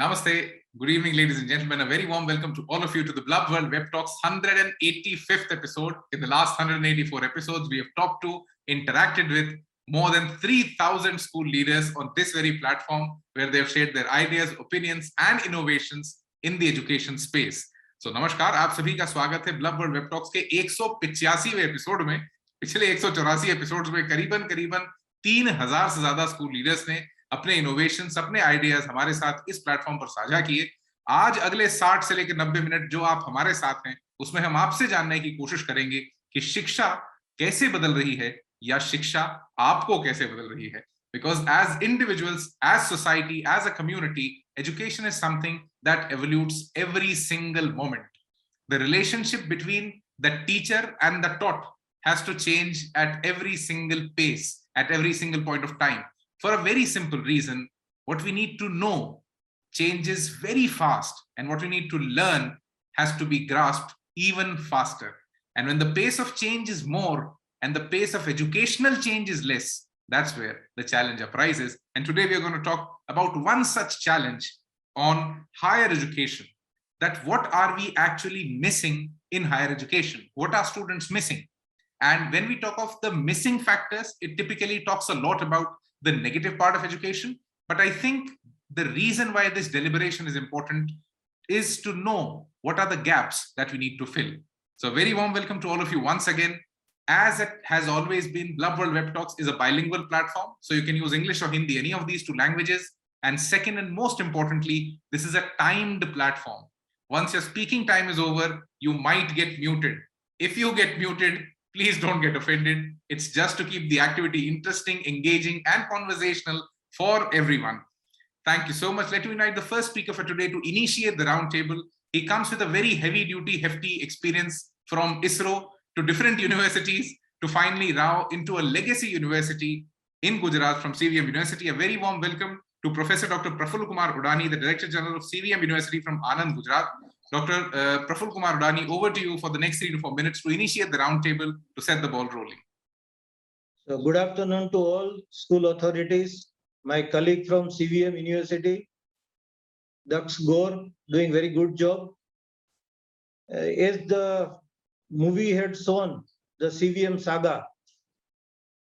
Namaste. Good evening, ladies and gentlemen. A very warm welcome to all of you to the Blub World Web Talks 185th episode. In the last 184 episodes, we have talked to, interacted with more than 3,000 school leaders on this very platform where they have shared their ideas, opinions and innovations in the education space. So नमस्कार, आप सभी का स्वागत है bulb world web talks के 185वें episode में। पिछले 184 episodes में करीबन 3000 से ज्यादा स्कूल लीडर्स ने अपने इनोवेशंस, अपने आइडियाज हमारे साथ इस प्लेटफॉर्म पर साझा किए। आज अगले 60 से लेकर 90 मिनट जो आप हमारे साथ हैं, उसमें हम आपसे जानने की कोशिश करेंगे कि शिक्षा कैसे बदल रही है या शिक्षा आपको कैसे बदल रही है। Because as individuals, as society, as a community, education is something that evolutes every single moment. The relationship between the teacher and the taught has to change at every single pace, at every single point of time. For a very simple reason, what we need to know changes very fast, and what we need to learn has to be grasped even faster. And when the pace of change is more and the pace of educational change is less, that's where the challenge arises. And today we are going to talk about one such challenge on higher education. That what are we actually missing in higher education? What are students missing? And when we talk of the missing factors, it typically talks a lot about the negative part of education. But I think the reason why this deliberation is important is to know what are the gaps that we need to fill. So a very warm welcome to all of you once again. As it has always been, Blub World Web Talks is a bilingual platform. So you can use English or Hindi, any of these two languages. And second and most importantly, this is a timed platform. Once your speaking time is over, you might get muted. If you get muted, please don't get offended. It's just to keep the activity interesting, engaging, and conversational for everyone. Thank you so much. Let me invite the first speaker for today to initiate the roundtable. He comes with a very heavy-duty, hefty experience from ISRO to different universities to finally now into a legacy university in Gujarat from CVM University. A very warm welcome to Professor Dr. Praful Kumar Udani, the Director General of CVM University from Anand, Gujarat. Dr. Praful Kumar Udani, over to you for the next 3 to 4 minutes to initiate the roundtable to set the ball rolling. So good afternoon to all school authorities, my colleague from CVM University, Daksh Gore, doing very good job. As the movie had shown, the CVM saga,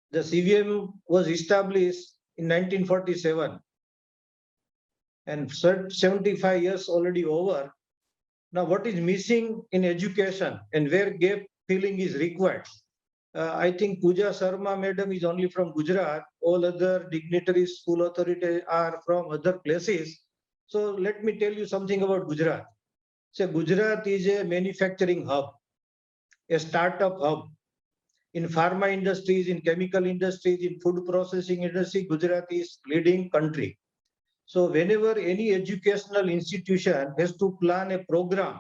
the CVM was established in 1947 and 75 years already over. Now, what is missing in education and where gap filling is required? I think Pooja Sharma madam is only from Gujarat. All other dignitaries, school authorities are from other places. So let me tell you something about Gujarat. So Gujarat is a manufacturing hub, a startup hub. In pharma industries, in chemical industries, in food processing industry, Gujarat is leading country. So whenever any educational institution has to plan a program,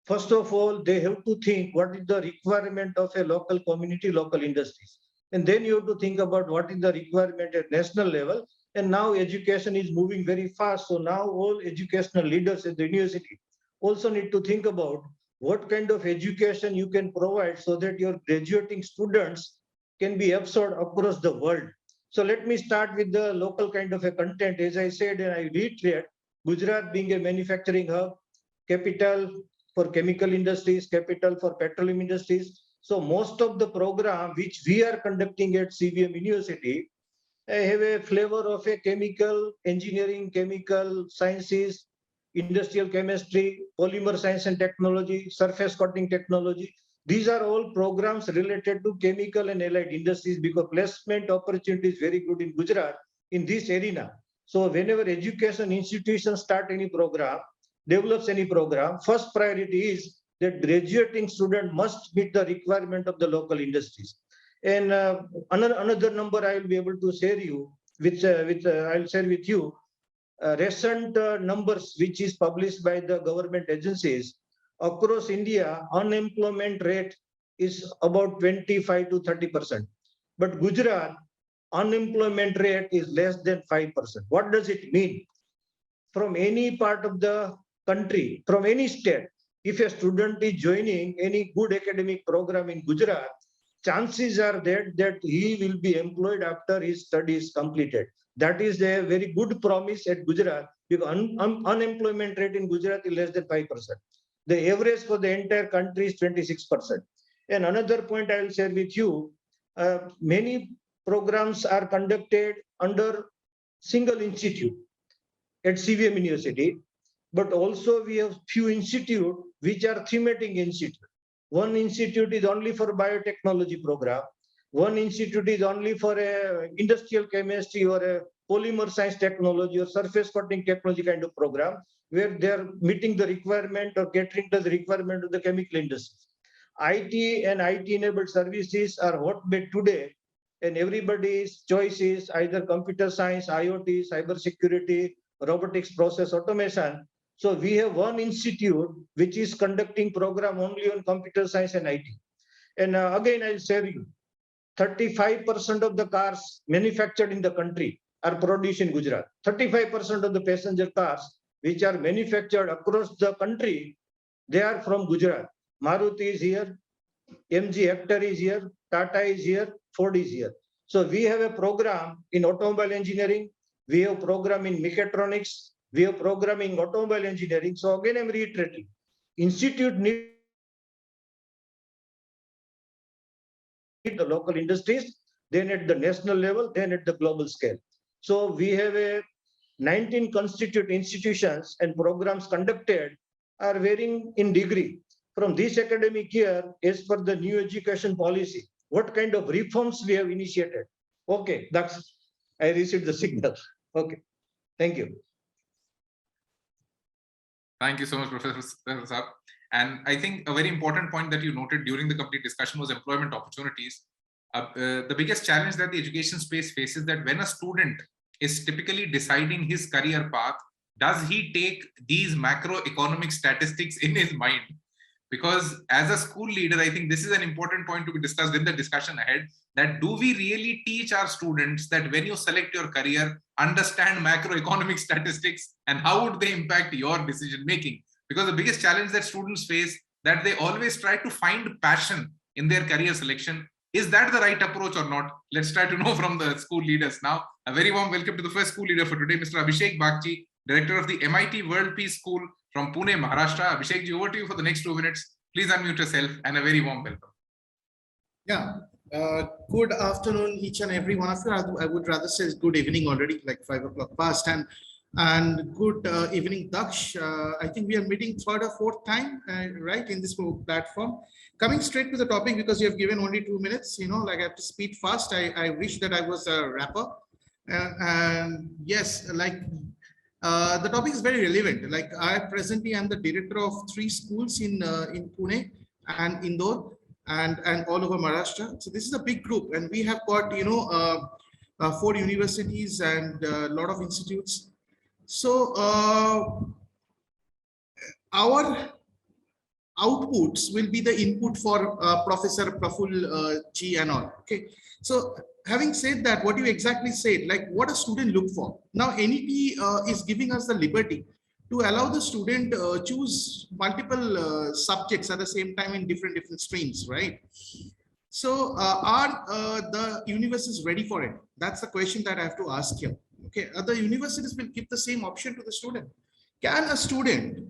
first of all, they have to think what is the requirement of a local community, local industries. And then you have to think about what is the requirement at national level. And now education is moving very fast. So now all educational leaders at the university also need to think about what kind of education you can provide so that your graduating students can be absorbed across the world. So let me start with the local kind of a content. As I said, and I reiterate, Gujarat being a manufacturing hub, capital for chemical industries, capital for petroleum industries. So most of the program which we are conducting at CVM University have a flavor of a chemical engineering, chemical sciences, industrial chemistry, polymer science and technology, surface coating technology. These are all programs related to chemical and allied industries because placement opportunity is very good in Gujarat in this arena. So whenever education institutions start any program, develops any program, first priority is that graduating student must meet the requirement of the local industries. And another number I will be able to share you, which I'll share with you. Recent numbers which is published by the government agencies across India, unemployment rate is about 25 to 30%. But Gujarat, unemployment rate is less than 5%. What does it mean? From any part of the country, from any state, if a student is joining any good academic program in Gujarat, chances are that he will be employed after his studies completed. That is a very good promise at Gujarat because unemployment rate in Gujarat is less than 5%. The average for the entire country is 26%. And another point I will share with you, many programs are conducted under single institute at CVM University, but also we have few institutes which are thematic institute. One institute is only for biotechnology program. One institute is only for a industrial chemistry or a polymer science technology or surface coating technology kind of program, where they are meeting the requirement or catering to the requirement of the chemical industry. IT and IT-enabled services are hotbed today, and everybody's choice is either computer science, IoT, cyber security, robotics, process automation. So we have one institute which is conducting program only on computer science and IT. And again, I'll share you, 35% of the cars manufactured in the country are produced in Gujarat. 35% of the passenger cars which are manufactured across the country, they are from Gujarat. Maruti is here, MG Hector is here, Tata is here, Ford is here. So we have a program in automobile engineering, we have a program in mechatronics, we have program in automobile engineering. So again, I'm reiterating, institute need the local industries, then at the national level, then at the global scale. So we have a 19 constituent institutions and programs conducted are varying in degree. From this academic year, as per the new education policy, what kind of reforms we have initiated? Okay, that's, I received the signal. Okay, thank you. Thank you so much, Professor Saab. And I think a very important point that you noted during the complete discussion was employment opportunities. The biggest challenge that the education space faces that when a student is typically deciding his career path, does he take these macroeconomic statistics in his mind? Because as a school leader, I think this is an important point to be discussed in the discussion ahead, that do we really teach our students that when you select your career, understand macroeconomic statistics and how would they impact your decision making? Because the biggest challenge that students face, that they always try to find passion in their career selection. Is that the right approach or not? Let's try to know from the school leaders now. A very warm welcome to the first school leader for today, Mr. Abhishek Bagchi, Director of the MIT World Peace School from Pune, Maharashtra. Abhishek, over to you for the next 2 minutes. Please unmute yourself and a very warm welcome. Yeah, good afternoon, each and every one of you. I would rather say good evening already, like 5 o'clock past, and good evening, Daksh. I think we are meeting third or fourth time, right, in this platform. Coming straight to the topic, because you have given only 2 minutes, you know, like I have to speed fast. I wish that I was a rapper. And yes, like the topic is very relevant. Like I presently am the director of 3 schools in Pune and Indore and all over Maharashtra. So this is a big group, and we have got, you know, 4 universities and a lot of institutes. So our outputs will be the input for Professor Praful G and all. Okay. So having said that, what you exactly said, like what a student look for. Now NEP is giving us the liberty to allow the student choose multiple subjects at the same time in different streams, right? So are the universities ready for it? That's the question that I have to ask here. Okay, other universities will give the same option to the student. Can a student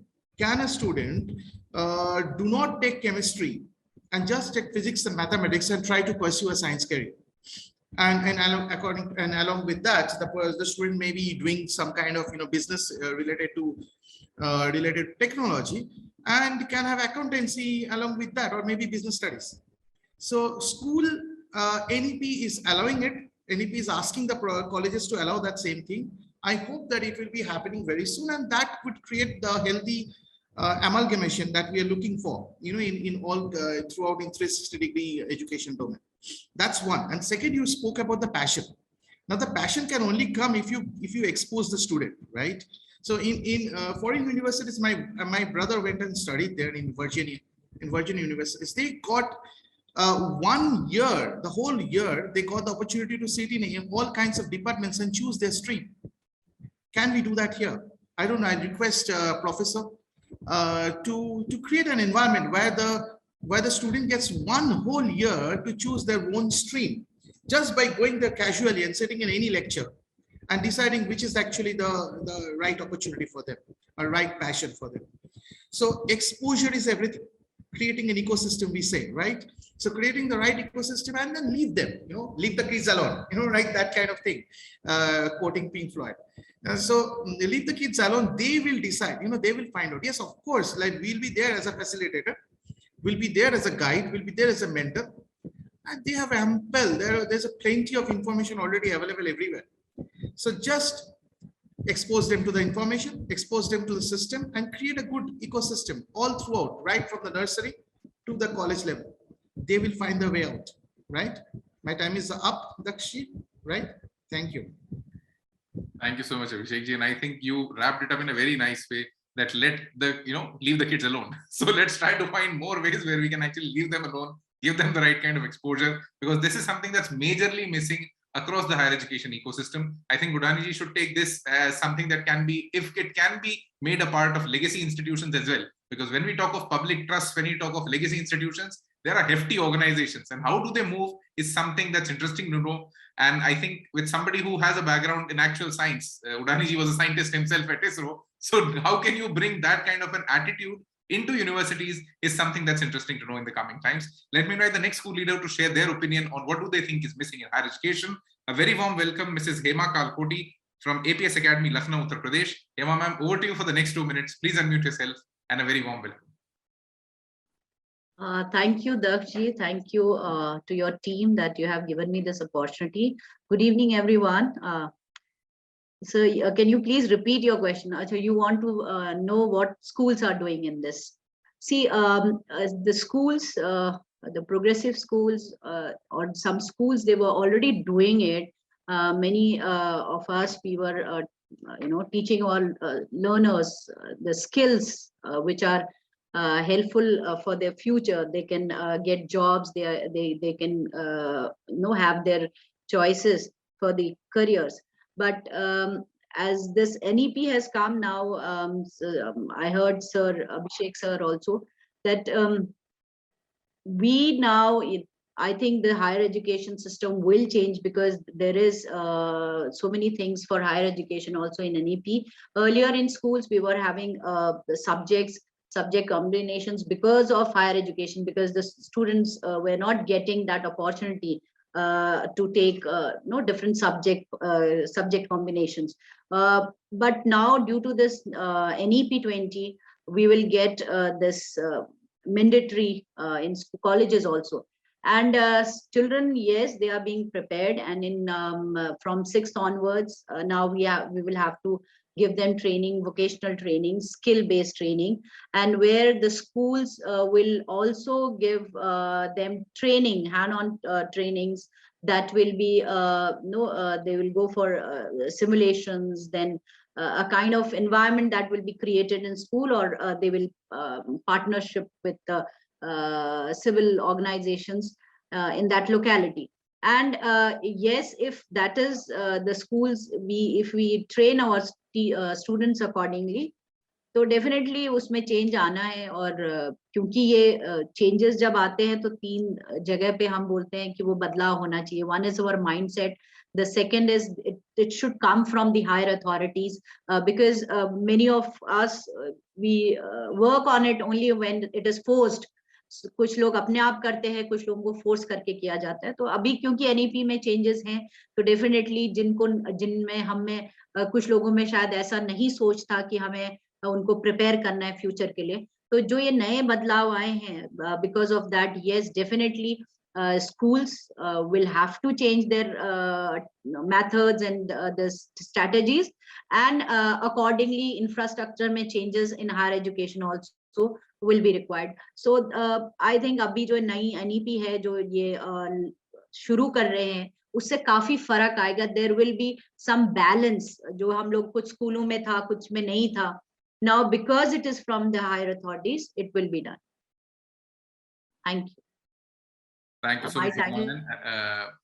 do not take chemistry and just take physics and mathematics and try to pursue a science career? And along with that, the student may be doing some kind of, you know, business related to technology, and can have accountancy along with that, or maybe business studies. So school NEP is allowing it. NEP is asking the colleges to allow that same thing. I hope that it will be happening very soon, and that would create the healthy amalgamation that we are looking for, you know, in all throughout in 360-degree education domain. That's one. And second, you spoke about the passion. Now the passion can only come if you expose the student, right? So in foreign universities, my brother went and studied there in Virginia universities. They got 1 year, the whole year, they got the opportunity to sit in all kinds of departments and choose their stream. Can we do that here? I don't know. I request Professor to create an environment where the student gets 1 whole year to choose their own stream, just by going there casually and sitting in any lecture and deciding which is actually the right opportunity for them, a right passion for them. So exposure is everything. Creating an ecosystem, we say, right? So creating the right ecosystem and then leave them, leave the kids alone, right? That kind of thing, quoting Pink Floyd. So leave the kids alone, they will decide, they will find out. Yes, of course, like we'll be there as a facilitator, we'll be there as a guide, we'll be there as a mentor. And they have ample, there's a plenty of information already available everywhere. So just expose them to the information, expose them to the system, and create a good ecosystem all throughout, right from the nursery to the college level. They will find the way out, right? My time is up, Dakshi, right? Thank you. Thank you so much, Abhishek ji. And I think you wrapped it up in a very nice way that let the, leave the kids alone. So let's try to find more ways where we can actually leave them alone, give them the right kind of exposure, because this is something that's majorly missing across the higher education ecosystem. I think Gudani ji should take this as something that can be, if it can be made a part of legacy institutions as well. Because when we talk of public trust, when we talk of legacy institutions, there are hefty organizations, and how do they move is something that's interesting to know. And I think with somebody who has a background in actual science, Udani ji was a scientist himself at ISRO. So how can you bring that kind of an attitude into universities is something that's interesting to know in the coming times. Let me invite the next school leader to share their opinion on what do they think is missing in higher education. A very warm welcome, Mrs. Hema Kalkoti from APS Academy, Lucknow, Uttar Pradesh. Hema ma'am, over to you for the next 2 minutes. Please unmute yourself, and a very warm welcome. Thank you, Dakshi. Thank you to your team that you have given me this opportunity. Good evening, everyone. So can you please repeat your question? So you want to know what schools are doing in this? See, the schools, the progressive schools or some schools, they were already doing it. Many of us, we were, teaching all learners the skills which are helpful for their future. They can get jobs. They can have their choices for the careers. But as this NEP has come now, I heard Sir Abhishek sir also that we now, I think the higher education system will change, because there is so many things for higher education also in NEP. Earlier in schools, we were having the subject combinations because of higher education, because the students were not getting that opportunity to take different subject combinations. But now, due to this NEP 20, we will get this mandatory in colleges also. And children, yes, they are being prepared, and in from 6th onwards, now we will have to give them training, vocational training, skill-based training, and where the schools will also give them training, hand-on trainings that will be, they will go for simulations, then a kind of environment that will be created in school, or they will partnership with civil organizations in that locality. And yes, if that is the schools, if we train our students accordingly, तो definitely उसमें change आना है. और क्योंकि ये changes जब आते हैं तो 3 जगह पे हम बोलते हैं कि वो बदलाव होना चाहिए. One is our mindset. The second is it should come from the higher authorities, because many of us we work on it only when it is forced. कुछ लोग अपने आप करते हैं, कुछ लोगों को फोर्स करके किया जाता है. तो अभी क्योंकि एनईपी में चेंजेस हैं, तो डेफिनेटली जिनमें हमें कुछ लोगों में शायद ऐसा नहीं सोच था कि हमें उनको प्रिपेयर करना है फ्यूचर के लिए, तो जो ये नए बदलाव आए हैं, because of that, yes, definitely schools will have to change their methods and the strategies, and accordingly infrastructure में changes in higher education also will be required. So I think अभी जो नई NEP है, जो ये शुरू कर रहे हैं, उससे काफी फर्क आएगा. There will be some balance, जो हम लोग कुछ स्कूलों में था, कुछ में नहीं था. Now because it is from the higher authorities, it will be done. Thank you. Thank you so much, Manan.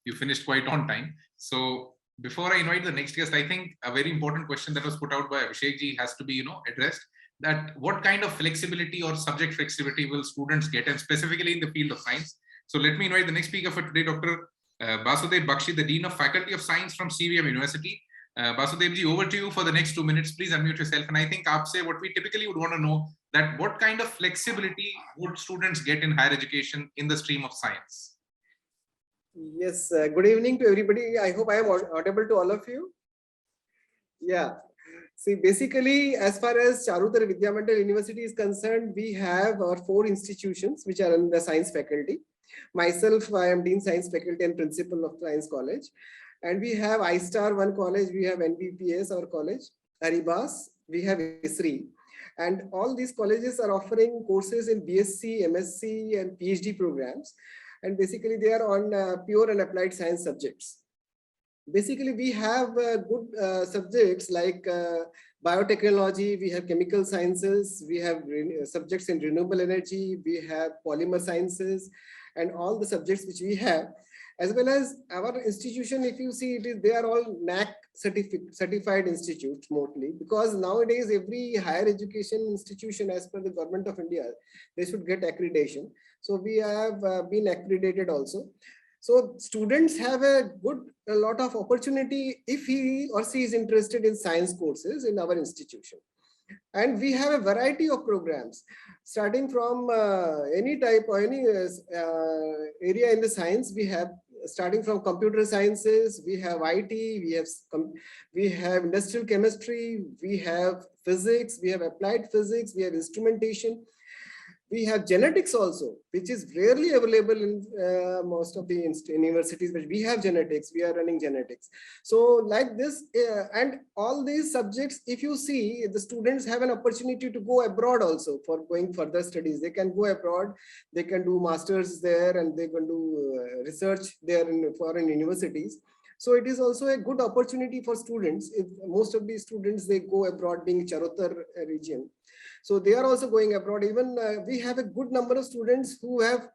You finished quite on time. So before I invite the next guest, I think a very important question that was put out by Abhishek ji has to be, addressed. That what kind of flexibility or subject flexibility will students get, and specifically in the field of science? So let me invite the next speaker for today, Dr. Basudev Bakshi, the Dean of Faculty of Science from CVM University. Basudev ji, over to you for the next 2 minutes. Please unmute yourself. And I think aapse what we typically would want to know that what kind of flexibility would students get in higher education in the stream of science? Yes, good evening to everybody. I hope I am audible to all of you. Yeah. See, basically, as far as Charudar Vidya Mandal University is concerned, we have our 4 institutions which are in the science faculty. Myself, I am Dean Science Faculty and Principal of Science College. And we have iStar, one college, we have NBPS, our college, Aribas, we have ISRI. And all these colleges are offering courses in BSc, MSc, and PhD programs. And basically, they are on pure and applied science subjects. Basically, we have good subjects like biotechnology, we have chemical sciences, we have subjects in renewable energy, we have polymer sciences, and all the subjects which we have, as well as our institution, if you see, they are all NAAC certified institutes mostly, because nowadays every higher education institution, as per the Government of India, they should get accreditation. So we have been accredited also. So students have a lot of opportunity if he or she is interested in science courses in our institution. And we have a variety of programs starting from any type or any area in the science. We have starting from computer sciences, we have IT, we have industrial chemistry, we have physics, we have applied physics, we have instrumentation. We have genetics also, which is rarely available in most of the universities, but we have genetics, we are running genetics. So like this, and all these subjects, if you see, the students have an opportunity to go abroad also for going further studies. They can go abroad, they can do masters there, and they can do research there in foreign universities. So it is also a good opportunity for students. If most of these students, they go abroad, being Charotar region. So they are also going abroad. Even we have a good number of students who have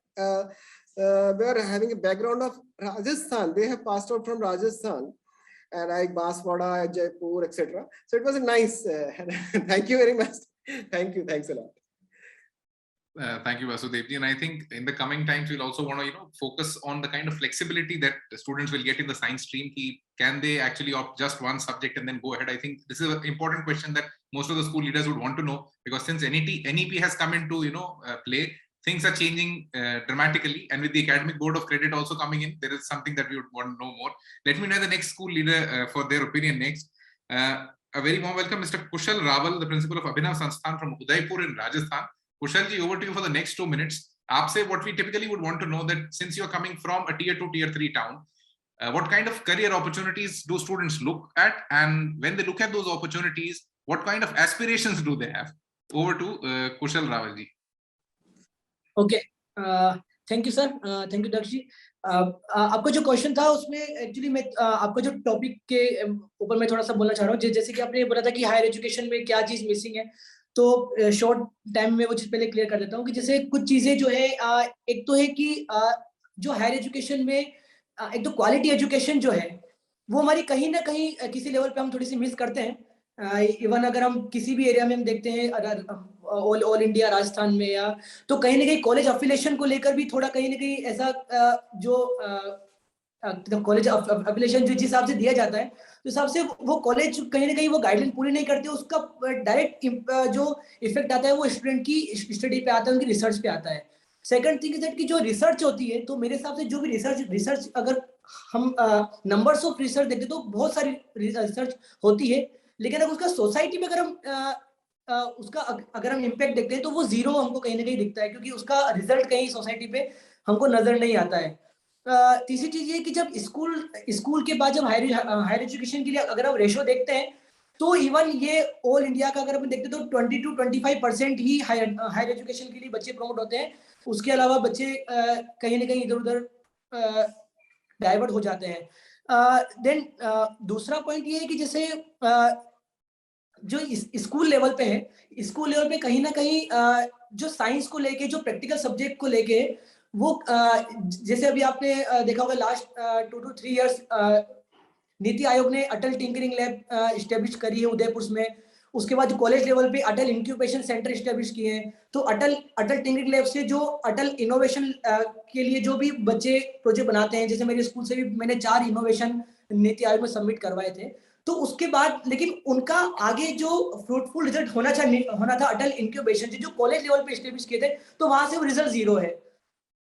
were having a background of Rajasthan. They have passed out from Rajasthan, and like Banswara, Jaipur, etc. So it was a nice. Thank you very much. Thank you. Thanks a lot. Thank you, Vasudevji. And I think in the coming times, we'll also want to focus on the kind of flexibility that the students will get in the science stream. Can they actually opt just one subject and then go ahead? I think this is an important question that most of the school leaders would want to know, because since NEP has come into play, things are changing dramatically. And with the Academic Board of Credit also coming in, there is something that we would want to know more. Let me know the next school leader for their opinion next. A very warm welcome, Mr. Kushal Rawal, the principal of Abhinav Sansthan from Udaipur in Rajasthan. Kushalji, over to you for the next 2 minutes. Aapse, what we typically would want to know that since you're coming from a tier 2, tier 3 town, what kind of career opportunities do students look at? And when they look at those opportunities, what kind of aspirations do they have? Over to Kushal Rawalji. Okay. Thank you, sir. Thank you, Dakshi. आपका जो question था उसमें actually मैं आपका जो topic के ऊपर मैं थोड़ा सा बोलना चाह रहा हूँ, जैसे कि आपने बोला था कि हायर एजुकेशन में क्या चीज मिसिंग है, तो शॉर्ट टाइम में वो चीज पहले क्लियर कर देता हूँ कि जैसे कुछ चीजें जो है, एक तो है कि जो हायर एजुकेशन में एक तो क्वालिटी एजुकेशन जो है वो हमारी कहीं ना कहीं किसी लेवल पे हम थोड़ी सी मिस करते हैं। इवन अगर हम किसी भी एरिया में हम देखते हैं, ऑल इंडिया राजस्थान में, या तो कहीं ना कहीं कॉलेज अफिलिएशन को लेकर भी थोड़ा कहीं ना कहीं ऐसा जो कॉलेज अफिलिएशन जो जिस हिसाब से दिया जाता है, तो हिसाब से वो कॉलेज कहीं ना कहीं वो गाइडलाइन पूरी नहीं करते, उसका डायरेक्ट जो इफेक्ट आता है वो स्टूडेंट की स्टडी पे आता है, उनकी रिसर्च पे आता है। सेकंड थिंग इज दैट कि जो रिसर्च होती है, तो मेरे हिसाब से जो भी रिसर्च अगर हम नंबर्स ऑफ रिसर्च देखते तो बहुत सारी रिसर्च होती है, लेकिन अगर उसका सोसाइटी में अगर हम इम्पैक्ट देखते हैं तो वो जीरो हमको कहीं ना कहीं दिखता है, क्योंकि उसका रिजल्ट कहीं सोसाइटी पे हमको नजर नहीं आता है। तीसरी चीज ये कि जब स्कूल के बाद जब हायर एजुकेशन के लिए अगर हम रेशो देखते हैं, तो इवन ये ऑल इंडिया का अगर हम देखते हैं तो 20 to 25% ही हायर एजुकेशन के लिए बच्चे प्रमोट होते हैं। उसके अलावा बच्चे कहीं ना कहीं इधर उधर डाइवर्ट हो जाते हैं। देन दूसरा पॉइंट ये है कि जैसे जो स्कूल लेवल पे है, स्कूल लेवल पे कहीं ना कहीं जो साइंस को लेके, जो प्रैक्टिकल सब्जेक्ट को लेके, वो जैसे अभी आपने देखा होगा last 2 to 3 years NITI Aayog ने अटल टिंकरिंग लैब इस्टेब्लिश करी है उदयपुर में। उसके बाद कॉलेज लेवल पे अटल इंक्यूबेशन सेंटर इस्टेब्लिश किए हैं। तो अटल टिंकरिंग लैब से जो अटल इनोवेशन के लिए जो भी बच्चे प्रोजेक्ट बनाते हैं, जैसे मेरे स्कूल से भी मैंने 4 इनोवेशन नीति आयोग में सबमिट करवाए थे, तो उसके बाद लेकिन उनका आगे जो फ्रूटफुल रिजल्ट होना था अटल इंक्यूबेशन जो कॉलेज लेवल पे एस्टेब्लिश किए थे, तो वहां से वो रिजल्ट 0 है।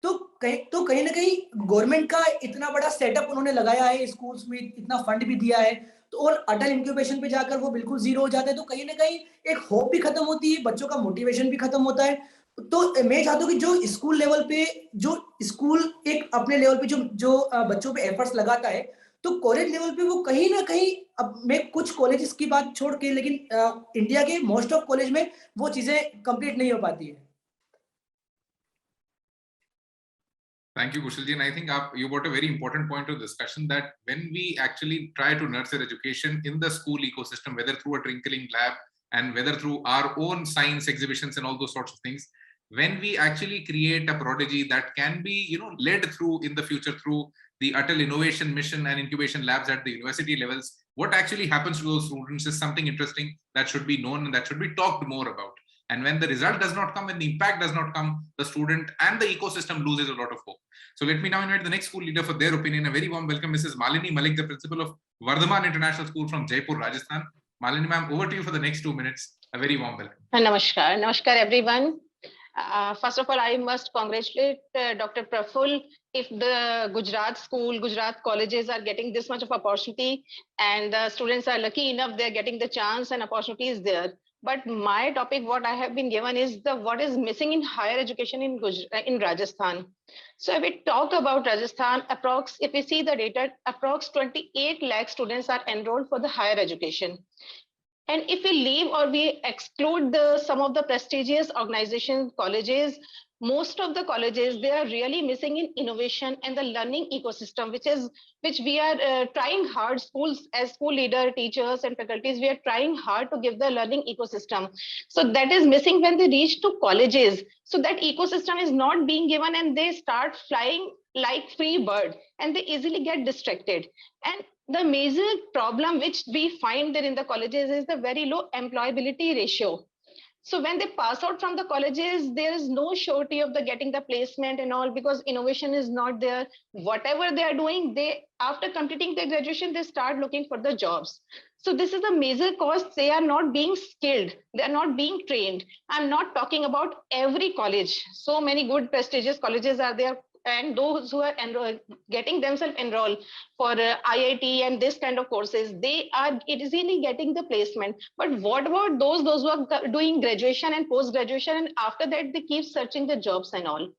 तो कहीं ना कहीं गवर्नमेंट का इतना बड़ा सेटअप उन्होंने लगाया है, स्कूल्स में इतना फंड भी दिया है, तो और अटल इंक्यूबेशन पे जाकर वो बिल्कुल 0 हो जाता है, तो कहीं ना कहीं एक होप भी खत्म होती है, बच्चों का मोटिवेशन भी खत्म होता है। तो मैं चाहता हूँ कि जो स्कूल लेवल पे जो स्कूल एक अपने लेवल पे जो बच्चों पे एफर्ट्स लगाता है, तो कॉलेज लेवल पे वो कहीं ना कहीं, अब मैं कुछ कॉलेजेस की बात छोड़ के, लेकिन इंडिया के मोस्ट ऑफ कॉलेज में वो चीजें कंप्लीट नहीं हो पाती है। Thank you, Kushal ji. And I think you brought a very important point to discussion that when we actually try to nurture education in the school ecosystem, whether through a twinkling lab and whether through our own science exhibitions and all those sorts of things, when we actually create a prodigy that can be, led through in the future through the Atal Innovation Mission and Incubation Labs at the university levels, what actually happens to those students is something interesting that should be known and that should be talked more about. And when the result does not come, when the impact does not come, the student and the ecosystem loses a lot of hope. So let me now invite the next school leader for their opinion. A very warm welcome, Mrs. Malini Malik, the principal of Vardhaman International School from Jaipur, Rajasthan. Malini ma'am, over to you for the next 2 minutes. A very warm welcome. Namaskar. Namaskar, everyone. First of all, I must congratulate Dr. Praful if the Gujarat school, Gujarat colleges are getting this much of opportunity and the students are lucky enough they're getting the chance and opportunity is there. But my topic, what I have been given is what is missing in higher education in Rajasthan. So if we talk about Rajasthan, if we see the data, approx 28 lakh students are enrolled for the higher education. And if we leave or we exclude some of the prestigious organizations, colleges, most of the colleges, they are really missing in innovation and the learning ecosystem, which we are trying hard, schools as school leader, teachers and faculties, we are trying hard to give the learning ecosystem. So that is missing when they reach to colleges. So that ecosystem is not being given and they start flying like free bird and they easily get distracted. And the major problem which we find there in the colleges is the very low employability ratio. So when they pass out from the colleges, there is no surety of the getting the placement and all because innovation is not there. Whatever they are doing, after completing their graduation, they start looking for the jobs. So this is a major cause. They are not being skilled. They are not being trained. I'm not talking about every college. So many good prestigious colleges are there. And those who are getting themselves enrolled for IIT and this kind of courses, they are easily getting the placement. But what about those who are doing graduation and post-graduation and after that they keep searching the jobs and all?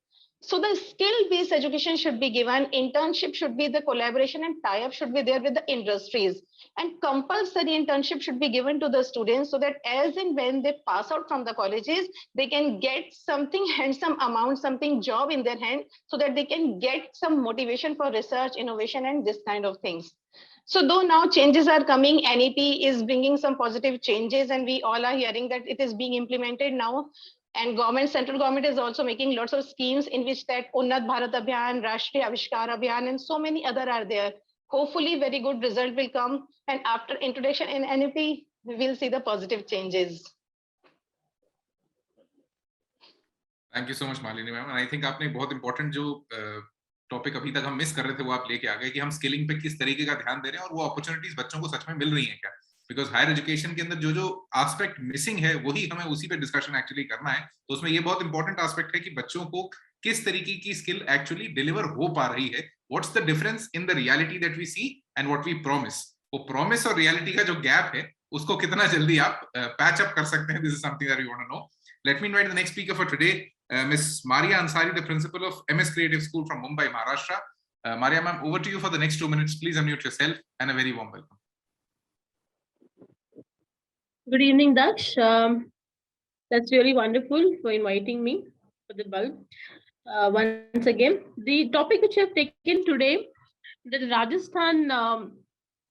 So the skill-based education should be given, internship should be the collaboration and tie-up should be there with the industries. And compulsory internship should be given to the students so that as and when they pass out from the colleges, they can get something handsome amount, something job in their hand so that they can get some motivation for research, innovation and this kind of things. So though now changes are coming, NEP is bringing some positive changes and we all are hearing that it is being implemented now. And central government is also making lots of schemes in which that Unnat Bharat Abhiyan, Rashtriya Avishkar Abhiyan, and so many other are there. Hopefully, very good result will come. And after introduction in NEP, we will see the positive changes. Thank you so much, Malini ma'am. And I think आपने बहुत important जो topic अभी तक हम miss कर रहे थे वो आप लेके आ गए कि हम स्किलिंग पे किस तरीके का ध्यान दे रहे हैं और वो अपॉर्चुनिटीज बच्चों को सच में मिल रही हैं क्या, बिकॉज हायर एजुकेशन के अंदर जो एस्पेक्ट मिसिंग है वही हमें उसी पे डिस्कशन एक्चुअली करना है. तो उसमें ये बहुत इंपॉर्टेंट एस्पेक्ट है कि बच्चों को किस तरीके की स्किल एक्चुअली डिलीवर हो पा रही है. What's the difference in the reality that we see and what we promise. वो प्रॉमिस और रियलिटी का जो गैप है उसको कितना जल्दी आप पैच अप कर सकते हैं. This is something that we want to know. Let me invite the next speaker for today, Ms. Maria Ansari, the principal of MS Creative School from Mumbai, Maharashtra. Maria ma'am, over to you for the next 2 minutes. Please unmute yourself and a very warm welcome. Good evening, Daksh. That's really wonderful for inviting me for the bulb. Once again, the topic which I have taken today, the Rajasthan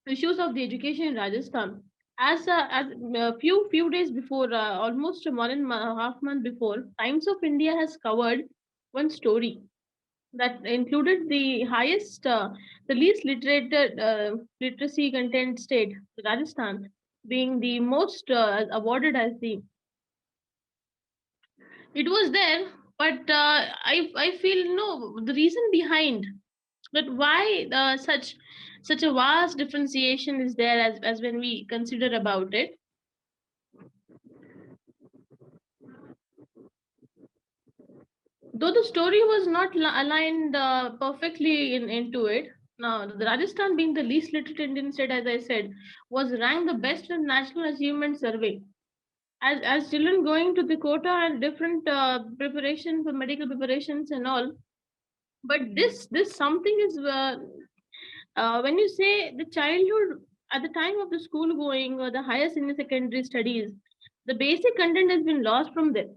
issues of the education in Rajasthan. As a few days before, almost 1.5 months before, Times of India has covered one story that included the highest, the least literacy content state, Rajasthan, being the most awarded as the. It was there, but I feel no, the reason behind But why such a vast differentiation is there as when we consider about it? Though the story was not aligned perfectly into it. Now, the Rajasthan, being the least literate Indian state, as I said, was ranked the best in National Achievement Survey. As children going to the quota and different preparation for medical preparations and all, but this something is when you say the childhood at the time of the school going or the higher senior secondary studies, the basic content has been lost from them.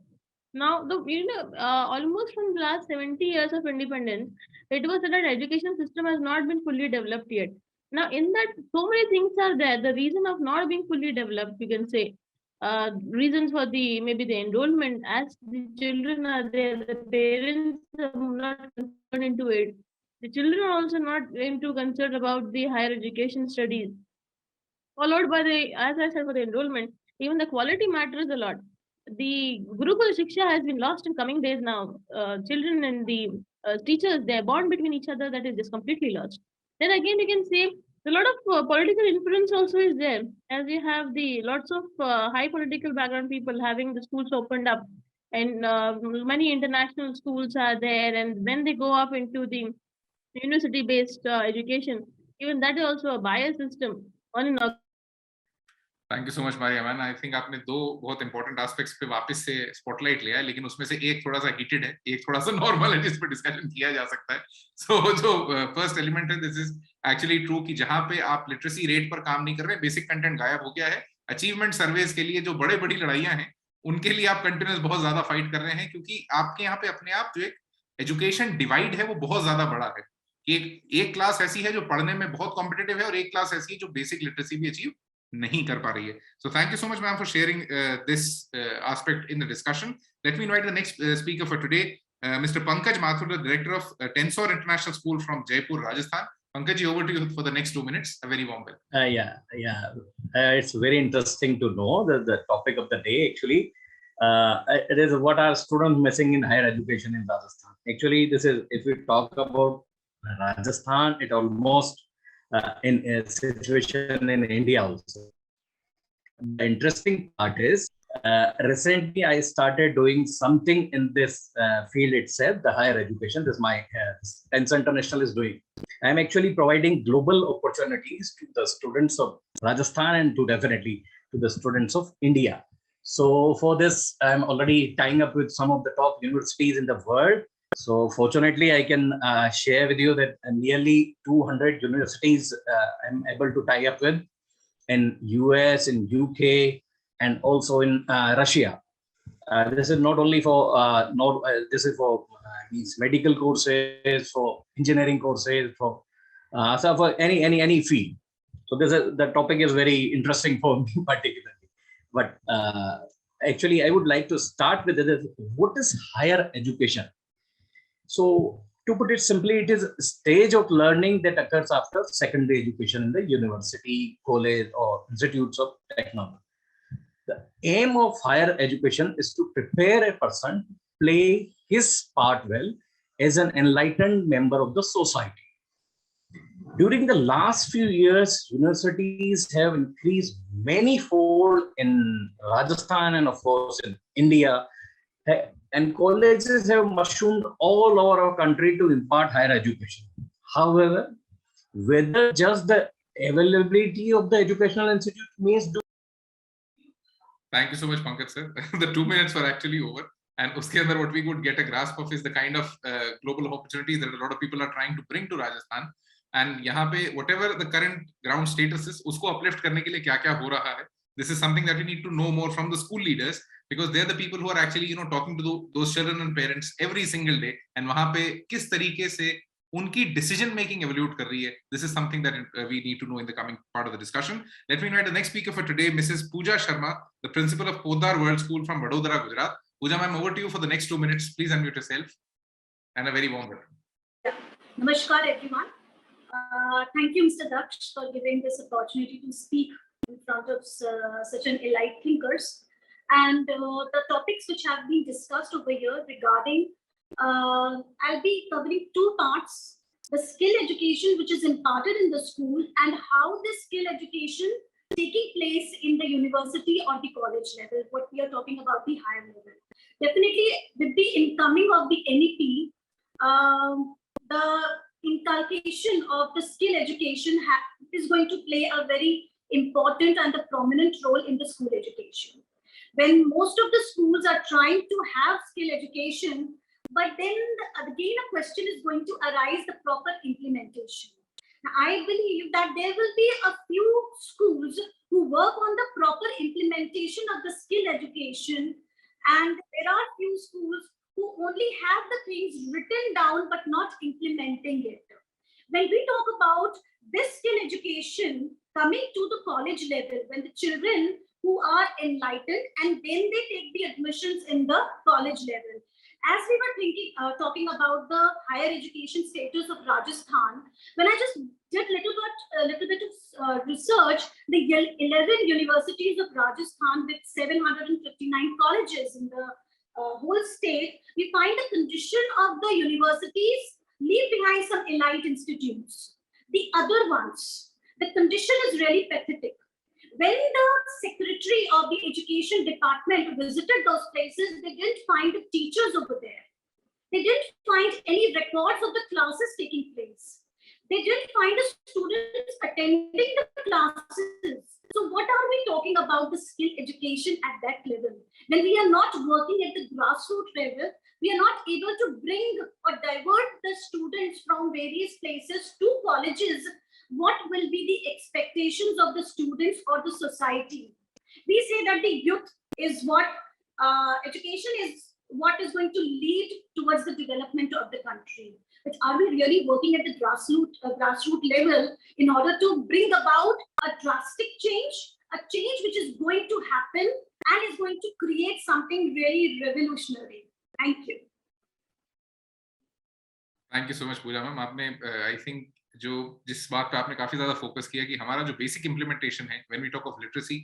Now, almost from the last 70 years of independence, it was that our education system has not been fully developed yet. Now, in that, so many things are there. The reason of not being fully developed, you can say, reasons for the maybe the enrollment as the children are there, the parents are not concerned into it. The children are also not into concerned about the higher education studies. Followed by the, as I said, for the enrollment, even the quality matters a lot. The Gurukul Shiksha has been lost in coming days now. Children and the teachers, their bond between each other, that is just completely lost. Then again, you can say a lot of political influence also is there, as you have the lots of high political background people having the schools opened up, and many international schools are there. And when they go up into the university-based education, even that is also a bias system. On and off. Thank you so much Maria man. I think आपने दो बहुत important aspects पे वापस से spotlight लिया है, लेकिन उसमें से एक थोड़ा सा हीटेड है, एक थोड़ा सा नॉर्मल है जिस पे डिस्कशन किया जा सकता है. सो जो फर्स्ट एलिमेंट है, दिस इज एक्चुअली ट्रू कि जहां पे आप लिटरेसी रेट पर काम नहीं कर रहे, बेसिक कंटेंट गायब हो गया है. अचीवमेंट सर्वेज के लिए जो बड़े बड़ी लड़ाइयां हैं, उनके लिए आप कंटिन्यूस बहुत ज्यादा फाइट कर रहे हैं, क्योंकि आपके यहाँ पे अपने आप जो एक एजुकेशन डिवाइड है वो बहुत ज्यादा बड़ा है. एक क्लास ऐसी है जो पढ़ने में बहुत कॉम्पिटेटिव है और एक क्लास ऐसी है जो बेसिक लिटरेसी भी अचीव नहीं कर पा रही है. So thank you so much, ma'am, for sharing this aspect in the discussion. Let me invite the next speaker for today, Mr. Pankaj Mathur, the director of Tensor International School from Jaipur, Rajasthan. Pankaj, over to you for the next 2 minutes. A very warm welcome. It's very interesting to know the topic of the day. Actually, it is what are students missing in higher education in Rajasthan. Actually, this is, if we talk about Rajasthan, it almost in a situation in India also. The interesting part is, recently I started doing something in this field itself, the higher education. This is my Tensor International is doing. I am actually providing global opportunities to the students of Rajasthan and to definitely to the students of India. So for this, I am already tying up with some of the top universities in the world. So fortunately, I can share with you that nearly 200 universities I'm able to tie up with in US, in UK, and also in Russia. This is not only for this is for means medical courses, for engineering courses, for so for any field. So this is, the topic is very interesting for me particularly. But actually, I would like to start with this. What is higher education? So to put it simply, it is a stage of learning that occurs after secondary education in the university, college, or institutes of technology. The aim of higher education is to prepare a person to play his part well as an enlightened member of the society. During the last few years, universities have increased many-fold in Rajasthan and of course in India. And colleges have mushroomed all over our country to impart higher education. However, whether just the availability of the educational institute means do. Thank you so much, Pankaj sir. The 2 minutes were actually over. And uske andar what we could get a grasp of is the kind of global opportunities that a lot of people are trying to bring to Rajasthan. And यहाँ पे whatever the current ground status is, उसको uplift करने के लिए क्या-क्या हो रहा है. This is something that we need to know more from the school leaders, because they're the people who are actually, you know, talking to those children and parents every single day. And वहाँ पे किस तरीके से उनकी decision making evolve कर रही है. This is something that we need to know in the coming part of the discussion. Let me invite the next speaker for today, Mrs. Pooja Sharma, the principal of Podar World School from Vadodara, Gujarat. Pooja ma'am, over to you for the next 2 minutes. Please unmute yourself. And a very warm welcome. Namaskar, everyone. Thank you, Mr. Daksh, for giving this opportunity to speak in front of such an elite thinkers. And the topics which have been discussed over here regarding, I'll be covering two parts. the skill education which is imparted in the school, and how this skill education is taking place in the university or the college level, what we are talking about the higher level. Definitely with the incoming of the NEP, the inculcation of the skill education is going to play a very important and a prominent role in the school education. When most of the schools are trying to have skill education, but then again a question is going to arise, the proper implementation. Now, I believe that there will be a few schools who work on the proper implementation of the skill education, and there are few schools who only have the things written down but not implementing it. When we talk about this skill education coming to the college level, when the children who are enlightened and then they take the admissions in the college level. As we were talking about the higher education status of Rajasthan, when I just did a little bit of research, the 11 universities of Rajasthan with 759 colleges in the whole state, we find the condition of the universities leave behind some elite institutes. The other ones, the condition is really pathetic. When the secretary of the education department visited those places, they didn't find the teachers over there. They didn't find any records of the classes taking place. They didn't find the students attending the classes. So what are we talking about the skill education at that level? When we are not working at the grassroots level, we are not able to bring or divert the students from various places to colleges. What will be the expectations of the students or the society? We say that the youth is what education is what is going to lead towards the development of the country. But are we really working at the grassroots level in order to bring about a drastic change, a change which is going to happen and is going to create something really revolutionary? Thank you. Thank you so much, Pooja ma'am. आपने I think जो जिस बात पे आपने काफी ज्यादा focus किया कि हमारा जो बेसिक इम्प्लीमेंटेशन है when we talk of literacy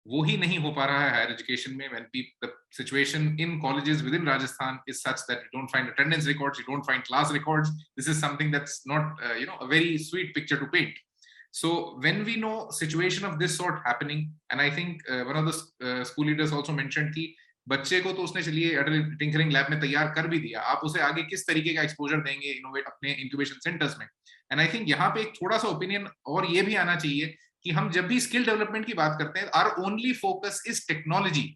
वो ही नहीं हो पा रहा है हायर एजुकेशन में. When the situation in colleges within Rajasthan is such that you don't find attendance records, you don't find class records. This is something that's not a very sweet picture to paint. So when we know situation of this sort happening, and I think one of the school leaders also mentioned कि बच्चे को तो उसने चलिए tinkering lab में तैयार कर भी दिया, आप उसे आगे किस तरीके का एक्सपोजर देंगे इनोवेट अपने इंक्यूबेशन सेंटर्स में. एंड आई थिंक यहाँ पे एक थोड़ा सा ओपिनियन और ये भी आना चाहिए कि हम जब भी स्किल डेवलपमेंट की बात करते हैं, our only focus is technology.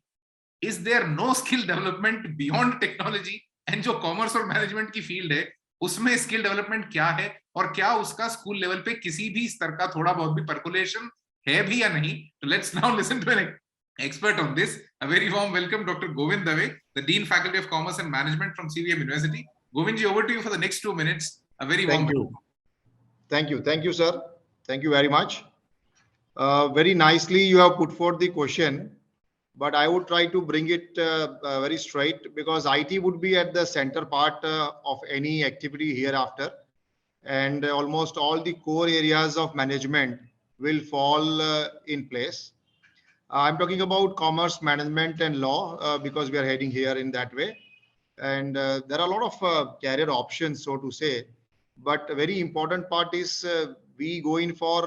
Is there no skill development beyond technology? And जो कॉमर्स और मैनेजमेंट की फील्ड है उसमें स्किल डेवलपमेंट क्या है और क्या उसका स्कूल लेवल पे किसी भी स्तर का थोड़ा बहुत भी परकुलेशन है भी या नहीं? तो let's now listen to an expert on this. A very warm welcome, Dr. Govind Dave, the Dean Faculty of Commerce and Management from CVM University. Govind ji, over to you for the next 2 minutes. A very warm welcome. Thank you, sir. Thank you very much. Very nicely you have put forth the question, but I would try to bring it very straight, because IT would be at the center part of any activity hereafter, and almost all the core areas of management will fall in place. I'm talking about commerce, management, and law because we are heading here in that way. And there are a lot of career options, so to say. But a very important part is we go in for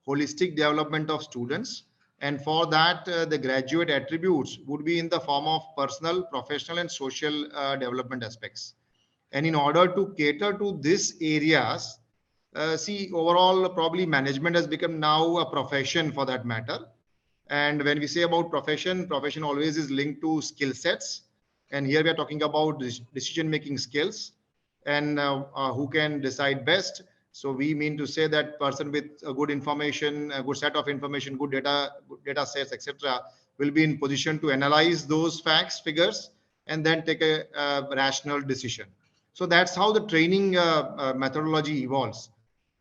holistic development of students. And for that, the graduate attributes would be in the form of personal, professional, and social development aspects. And in order to cater to these areas, see, overall, probably management has become now a profession for that matter. And when we say about profession always is linked to skill sets. And here we are talking about decision-making skills and who can decide best. So we mean to say that person with a good information, a good set of information, good data sets, etc., will be in position to analyze those facts, figures, and then take a rational decision. So that's how the training methodology evolves.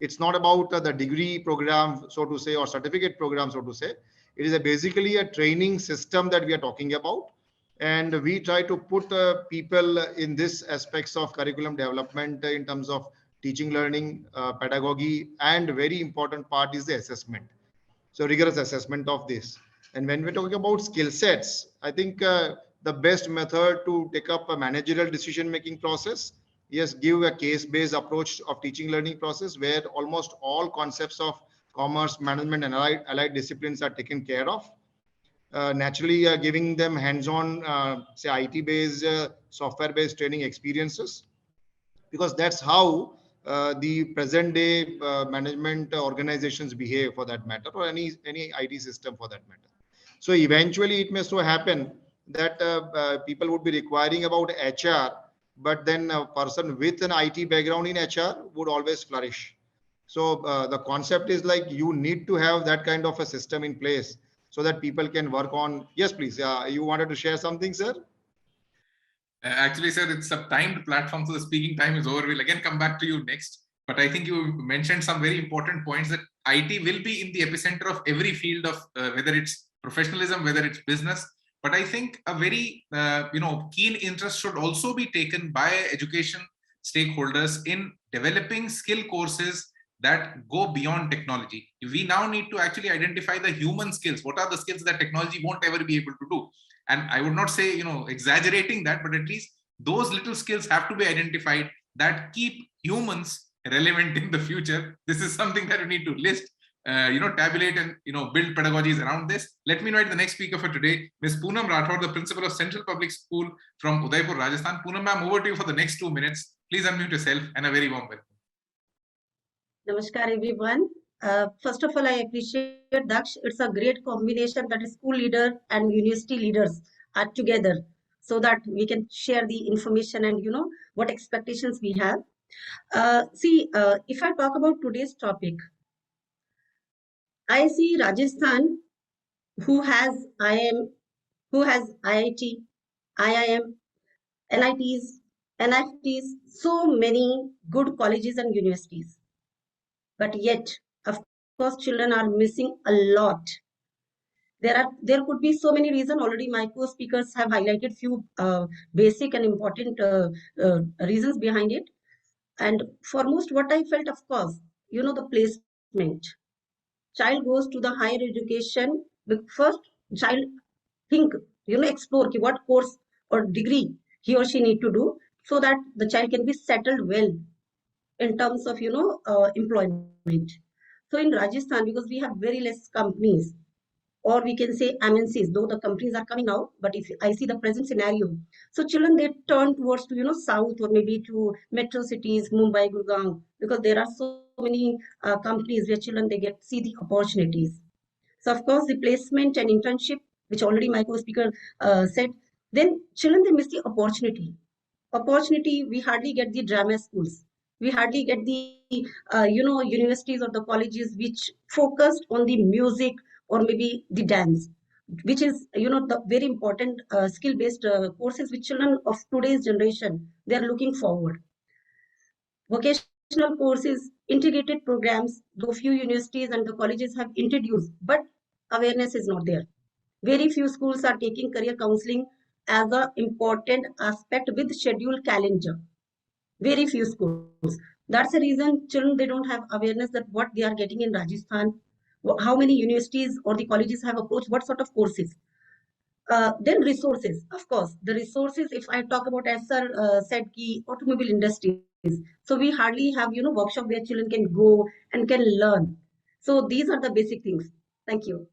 It's not about the degree program, so to say, or certificate program, so to say. It is basically a training system that we are talking about. And we try to put people in this aspects of curriculum development in terms of teaching, learning, pedagogy, and very important part is the assessment. So rigorous assessment of this. And when we're talking about skill sets, I think the best method to take up a managerial decision-making process yes, give a case-based approach of teaching learning process where almost all concepts of commerce, management, and allied disciplines are taken care of. Naturally, giving them hands-on, say IT-based, software-based training experiences, because that's how the present day management organizations behave, for that matter, or any IT system for that matter. So eventually it may so happen that people would be requiring about HR, but then a person with an IT background in HR would always flourish. So the concept is like you need to have that kind of a system in place so that people can work on. Yes, please. You wanted to share something, sir? Actually, sir, it's a timed platform, so the speaking time is over. We'll again come back to you next. But I think you mentioned some very important points that IT will be in the epicenter of every field of whether it's professionalism, whether it's business. But I think a very keen interest should also be taken by education stakeholders in developing skill courses that go beyond technology. We now need to actually identify the human skills. What are the skills that technology won't ever be able to do? And I would not say, exaggerating that, but at least those little skills have to be identified that keep humans relevant in the future. This is something that we need to list, tabulate and, build pedagogies around this. Let me invite the next speaker for today, Ms. Poonam Rathod, the principal of Central Public School from Udaipur, Rajasthan. Poonam ma'am, over to you for the next 2 minutes. Please unmute yourself and a very warm welcome. Namaskar, everyone. First of all, I appreciate Daksh. It's a great combination that school leader and university leaders are together so that we can share the information and what expectations we have. If I talk about today's topic, I see Rajasthan, who has IIM, who has IIT, IIM, NITs, NFTs, so many good colleges and universities. But yet, of course, children are missing a lot. There could be so many reasons. Already my co-speakers have highlighted few basic and important reasons behind it. And foremost, what I felt, of course, the placement. Child goes to the higher education. The first child explore what course or degree he or she need to do so that the child can be settled well in terms of employment. So in Rajasthan, because we have very less companies, or we can say MNCs, though the companies are coming out, but if I see the present scenario, so children, they turn towards to south or maybe to metro cities, Mumbai, Gurgaon, because there are so many companies where children they see the opportunities. So of course the placement and internship, which already my co-speaker said, then children they miss the opportunity. We hardly get the drama schools. We hardly get the universities or the colleges which focused on the music or maybe the dance, which is the very important skill-based courses which children of today's generation they are looking forward. Vocational courses, integrated programs, though few universities and the colleges have introduced, but awareness is not there. Very few schools are taking career counseling as an important aspect with scheduled calendar. Very few schools. That's the reason children they don't have awareness that what they are getting in Rajasthan, how many universities or the colleges have approached, what sort of courses. Then resources, of course, the resources. If I talk about, as sir said, key automobile industries. So we hardly have workshop where children can go and can learn. So these are the basic things. Thank you.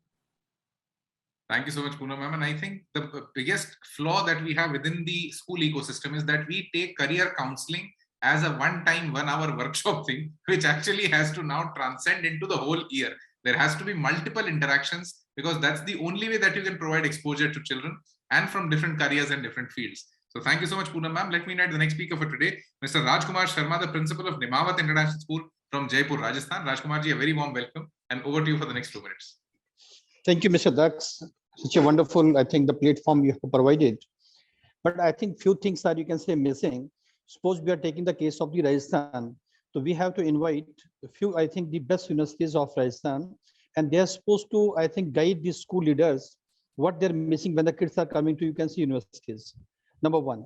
Thank you so much, Poonam ma'am. And I think the biggest flaw that we have within the school ecosystem is that we take career counseling as a one-time 1-hour workshop thing, which actually has to now transcend into the whole year. There has to be multiple interactions because that's the only way that you can provide exposure to children and from different careers and different fields. So thank you so much, Poonam ma'am. Let me invite the next speaker for today, Mr. Rajkumar Sharma, the principal of Nimawat International School from Jaipur, Rajasthan. Rajkumar ji, a very warm welcome, and over to you for the next 2 minutes. Thank you, Mr. Dax. Such a wonderful, I think, the platform you have provided. But I think few things are, you can say, missing. Suppose we are taking the case of the Rajasthan. So we have to invite a few, I think, the best universities of Rajasthan. And they are supposed to, I think, guide the school leaders, what they're missing when the kids are coming to, you can see, universities. Number one.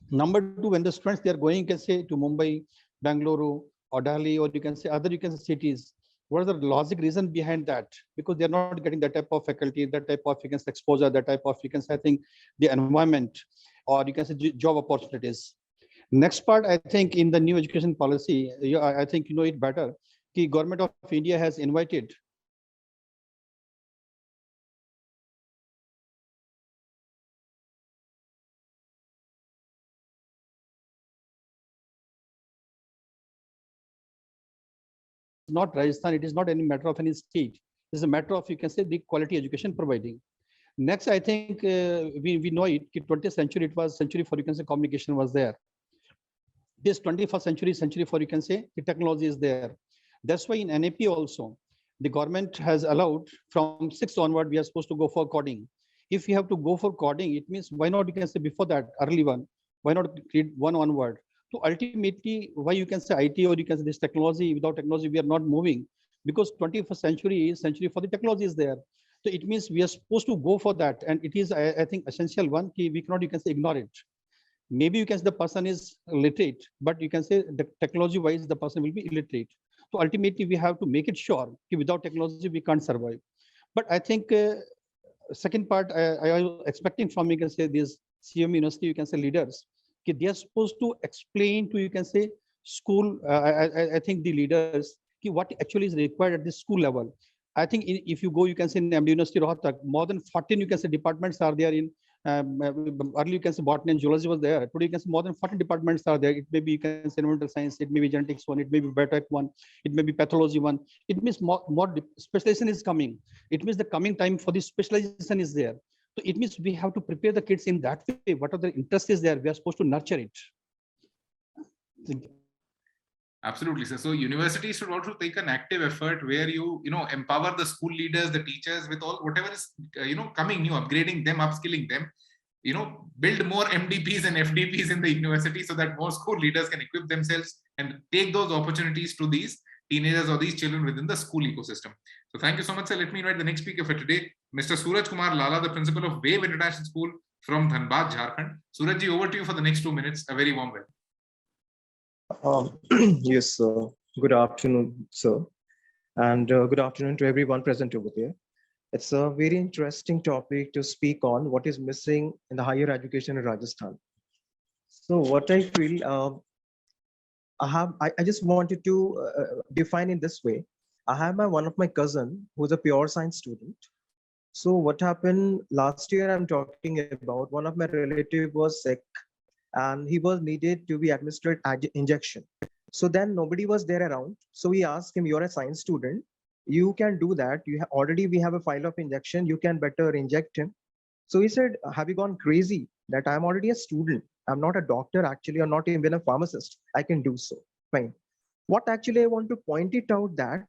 Number two, when the students, they are going, you can say, to Mumbai, Bangalore, or Delhi, or you can say other, you can say, cities. What is the logic reason behind that? Because they're not getting that type of faculty, that type of, you can say, exposure, that type of, you can say, I think, the environment, or you can say job opportunities. Next part, I think in the new education policy, I think you know it better. The government of India has invited not Rajasthan, it is not any matter of any state. It's a matter of, you can say, the quality education providing. Next, I think we know it, 20th century, it was century for, you can say, communication was there. This 21st century for, you can say, the technology is there. That's why in NAP also, the government has allowed from 6th onward, we are supposed to go for coding. If you have to go for coding, it means why not, you can say before that, early one, why not create one onward? So ultimately, why you can say IT or you can say this technology, without technology, we are not moving, because 21st century is century for the technology is there. So it means we are supposed to go for that. And it is, I think, essential one, we cannot, you can say, ignore it. Maybe you can say the person is literate, but you can say the technology wise, the person will be illiterate. So ultimately, we have to make it sure that without technology, we can't survive. But I think second part, I was expecting from, you can say, these CM University, you can say leaders, they are supposed to explain to, you can say, school, I think the leaders, what actually is required at the school level. I think if you go, you can say in MD University Rohtak, more than 14, you can say, departments are there in earlier you can say botany and zoology was there. Today you can say more than 40 departments are there. It may be, you can say, environmental science, it may be genetics one, it may be biotech one, it may be pathology one. It means more specialization is coming. It means the coming time for the specialization is there. So it means we have to prepare the kids in that way. What are the interest is there? We are supposed to nurture it. Thank you. Absolutely, sir. So universities should also take an active effort where you empower the school leaders, the teachers with all whatever is coming new, upgrading them, upskilling them. Build more MDPs and FDPs in the university so that more school leaders can equip themselves and take those opportunities to these teenagers or these children within the school ecosystem. So thank you so much, sir. Let me invite the next speaker for today, Mr. Suraj Kumar Lala, the principal of Wave International School from Dhanbad, Jharkhand. Suraj ji, over to you for the next 2 minutes. A very warm welcome. Yes, sir. Good afternoon, sir. And good afternoon to everyone present over there. It's a very interesting topic to speak on, what is missing in the higher education in Rajasthan. So what I feel, I just wanted to define in this way. I have one of my cousin who's a pure science student. So what happened last year, I'm talking about, one of my relative was sick and he was needed to be administered injection. So then nobody was there around. So we asked him, you're a science student, you can do that. We have a file of injection, you can better inject him. So he said, have you gone crazy that I'm already a student? I'm not a doctor actually, or not even a pharmacist. I can do so. Fine. What actually I want to point it out that,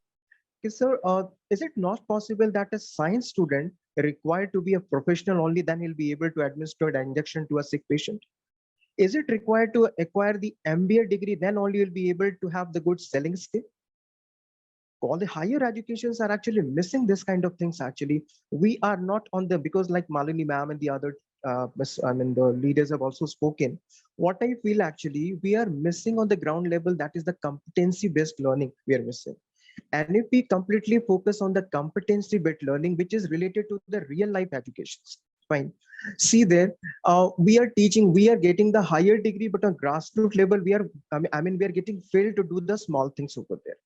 sir, is it not possible that a science student required to be a professional only, then he'll be able to administer an injection to a sick patient? Is it required to acquire the MBA degree, then only you'll be able to have the good selling skill? All the higher educations are actually missing this kind of things. Actually, we are not on the, because like Malini ma'am and the other, the leaders have also spoken. What I feel actually, we are missing on the ground level, that is the competency-based learning we are missing. And if we completely focus on the competency-based learning, which is related to the real life educations, fine. See there, we are teaching, we are getting the higher degree, but on grassroots level, we are, we are getting failed to do the small things over there.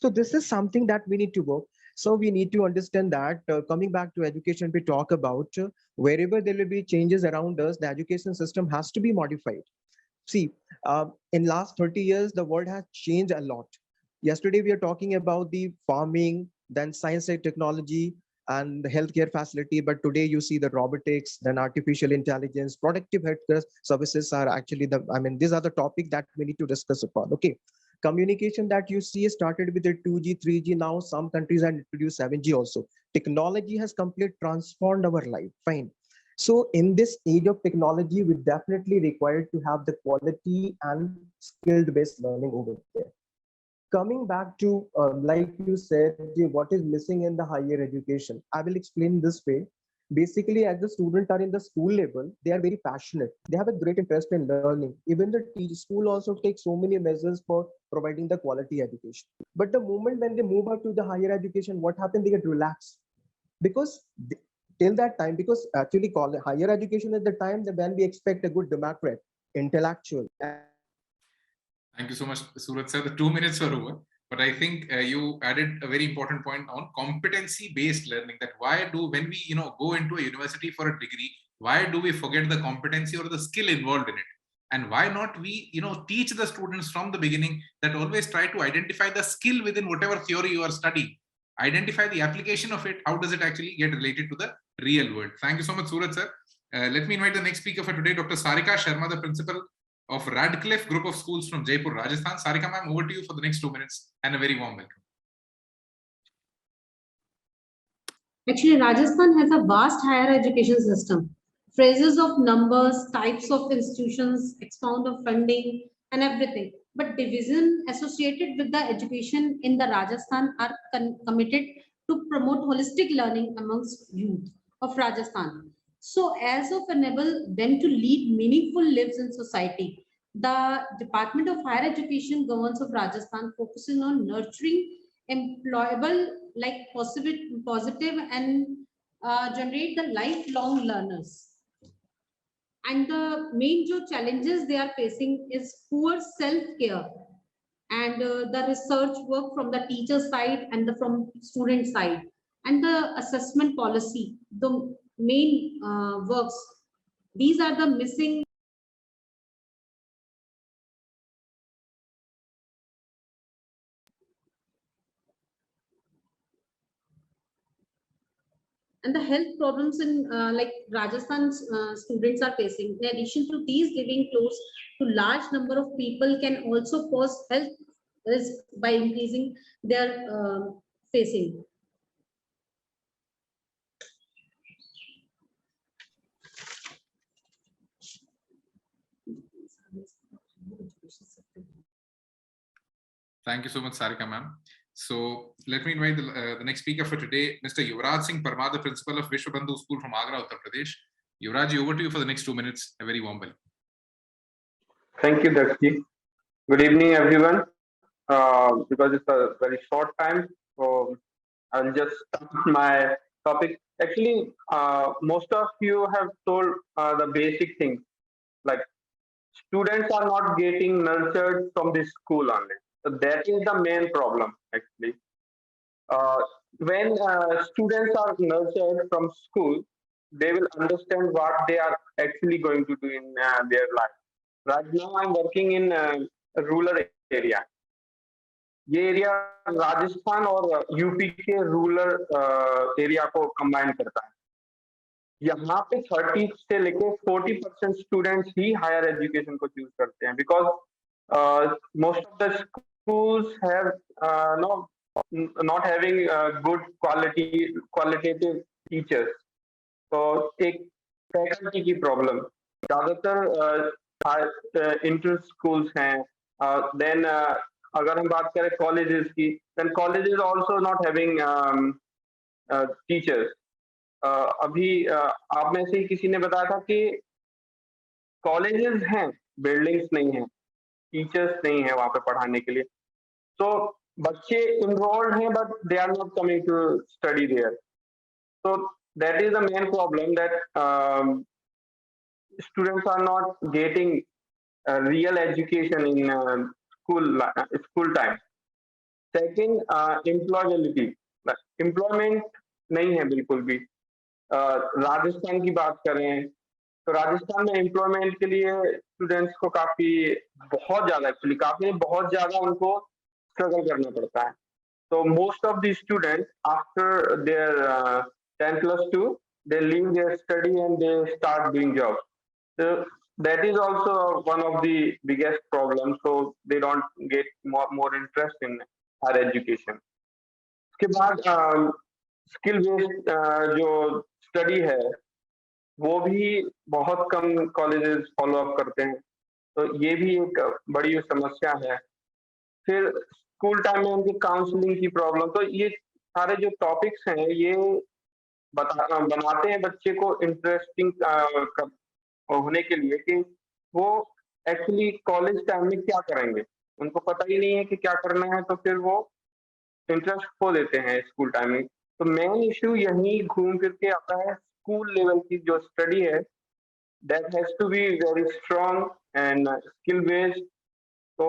So this is something that we need to work. So we need to understand that coming back to education, we talk about wherever there will be changes around us, the education system has to be modified. See, in last 30 years, the world has changed a lot. Yesterday, we are talking about the farming, then science and technology, and the healthcare facility. But today you see the robotics, then artificial intelligence, productive healthcare services are actually these are the topic that we need to discuss upon. Okay. Communication that you see started with the 2G, 3G. Now some countries have introduced 7G also. Technology has completely transformed our life. Fine. So in this age of technology, we definitely required to have the quality and skill-based learning over there. Coming back to, like you said, what is missing in the higher education, I will explain this way. Basically, as the students are in the school level, they are very passionate. They have a great interest in learning. Even the school also takes so many measures for providing the quality education. But the moment when they move up to the higher education, what happens? They get relaxed. Because till that time, because actually higher education is the time that when we expect a good Democrat, intellectual, Thank you so much, Surat sir. The 2 minutes were over, but I think you added a very important point on competency-based learning. That why do, when we go into a university for a degree, why do we forget the competency or the skill involved in it? And why not we teach the students from the beginning that always try to identify the skill within whatever theory you are studying, identify the application of it. How does it actually get related to the real world? Thank you so much, Surat sir. Let me invite the next speaker for today, Dr. Sarika Sharma, the principal of Radcliffe Group of Schools from Jaipur, Rajasthan. Sarika ma'am, over to you for the next 2 minutes and a very warm welcome. Actually, Rajasthan has a vast higher education system. Phrases of numbers, types of institutions, expound of funding and everything. But division associated with the education in the Rajasthan are committed to promote holistic learning amongst youth of Rajasthan. So as of enable them to lead meaningful lives in society, the Department of Higher Education Governance of Rajasthan focusing on nurturing employable, like positive and generate the lifelong learners. And the main challenges they are facing is poor self-care and the research work from the teacher side and from student side, and the assessment policy, the main works. These are the missing. And the health problems in like Rajasthan students are facing. In addition to these, living close to large number of people can also cause health risk by increasing their facing. Thank you so much, Sarika ma'am. So let me invite the next speaker for today, Mr. Yuvraj Singh Parmar, the principal of Vishwabandhu School from Agra, Uttar Pradesh. Yuvraj, over to you for the next 2 minutes. A very warm welcome. Thank you, Dakshi. Good evening, everyone. Because it's a very short time, so I'll just start my topic. Actually, most of you have told the basic things, like students are not getting nurtured from the school only. So that is the main problem, actually. When students are nurtured from school, they will understand what they are actually going to do in their life. Right now, I'm working in a rural area. ये area Rajasthan और UP के rural area को combine करता है. यहाँ पे 30 से लेके 40% स्टूडेंट्स ही हायर एजुकेशन को चूज करते हैं, because most of the schools have not having good qualitative teachers. तो एक फैकल्टी की प्रॉब्लम, ज्यादातर इंटर स्कूल्स हैं. देन अगर हम बात करें कॉलेजेस की, then colleges also not having teachers. अभी आप में से किसी ने बताया था कि कॉलेजेस हैं, बिल्डिंग्स नहीं हैं, टीचर्स नहीं है वहां पे पढ़ाने के लिए. तो बच्चे इनरोल्ड हैं but they are not coming to study there. So that is the main problem, that students are not getting real education in school time. Second, employability. Employment नहीं है बिल्कुल भी. राजस्थान की बात करें तो राजस्थान में एम्प्लॉयमेंट के लिए स्टूडेंट्स को बहुत ज्यादा उनको स्ट्रगल करना पड़ता है. So most of the students, after their 10 plus 2, they leave their study and they start doing jobs. So that is also one of the biggest problems. So they don't get more interest in higher education. उसके बाद skill based जो study है वो भी बहुत कम colleges follow up करते हैं. तो ये भी एक बड़ी समस्या है. फिर स्कूल टाइम में उनकी काउंसलिंग की प्रॉब्लम. तो ये सारे जो टॉपिक्स हैं ये बनाते हैं बच्चे को इंटरेस्टिंग होने के लिए कि वो एक्चुअली कॉलेज टाइम में क्या करेंगे. उनको पता ही नहीं है कि क्या करना है, तो फिर वो इंटरेस्ट खो देते हैं स्कूल टाइम में. तो मेन इश्यू यही घूम फिर के आता है. स्कूल लेवल की जो स्टडी है that has to be very strong and skill based. तो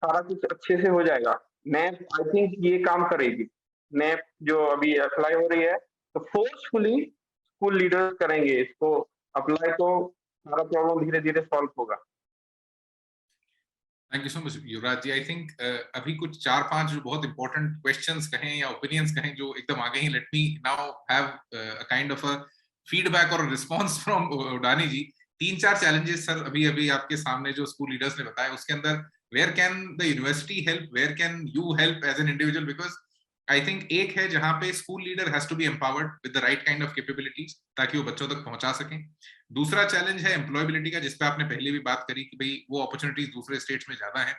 सारा कुछ अच्छे से हो जाएगा। नैप आई थिंक ये काम करेगी। नैप जो अभी अप्लाई हो रही है, तो फोर्सफुली स्कूल लीडर्स करेंगे इसको अप्लाई, तो सारा प्रॉब्लम धीरे धीरे सॉल्व होगा। Thank you so much Yuvraj ji. I think अभी कुछ 4-5 जो बहुत इंपॉर्टेंट क्वेश्चंस कहें या ओपिनियंस कहें जो एकदम आ गए हैं। Let me now have a kind of a feedback और response from Udani ji. 3-4 challenges sir अभी अभी आपके सामने जो स्कूल लीडर्स ने बताया, उसके अंदर where can the university help, where can you help as an individual, because I think एक है जहां पे school leader has to be empowered with the right kind of capabilities ताकि वो बच्चों तक पहुंचा सकें। दूसरा चैलेंज है एम्प्लॉयबिलिटी का, जिसपे आपने पहले भी बात करी कि भाई वो अपॉर्चुनिटीज दूसरे स्टेट्स में ज्यादा है।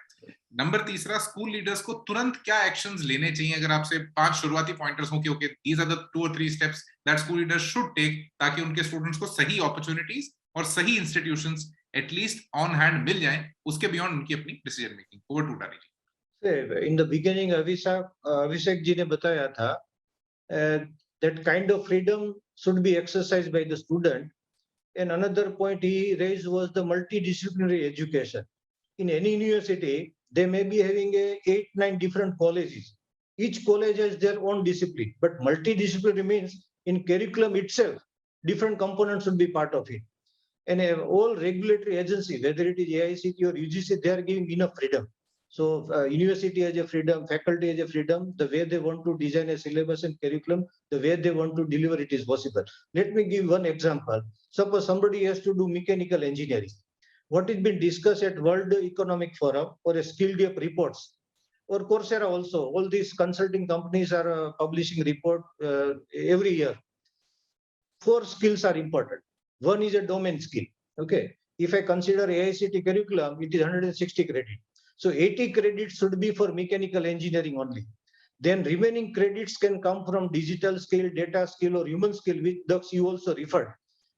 नंबर तीसरा, स्कूल लीडर्स को तुरंत क्या एक्शंस लेने चाहिए, अगर आपसे 5 शुरुआती पॉइंटर्स हो कि okay these are the 2 or 3 steps that school leaders should take ताकि उनके स्टूडेंट्स को सही अपॉर्चुनिटीज और सही इंस्टीट्यूशंस एटलीस्ट ऑन हैंड मिल जाएं, उसके बियॉन्ड उनकी अपनी decision making. Over to Udani ji. In the beginning, Abhishek ji ने बताया था that kind of freedom should be exercised by the student. And another point he raised was the multidisciplinary education. In any university, they may be having 8-9 different colleges. Each college has their own discipline, but multidisciplinary means in curriculum itself, different components should be part of it. And all regulatory agency, whether it is AICT or UGC, they are giving enough freedom. So university has a freedom, faculty has a freedom, the way they want to design a syllabus and curriculum, the way they want to deliver it is possible. Let me give one example. Suppose somebody has to do mechanical engineering. What is being discussed at World Economic Forum or a skill gap reports or Coursera also, all these consulting companies are publishing report every year. 4 skills are important. One is a domain skill. Okay. If I consider AICT curriculum, it is 160 credit. So 80 credits should be for mechanical engineering only. Then remaining credits can come from digital skill, data skill, or human skill, which you also referred.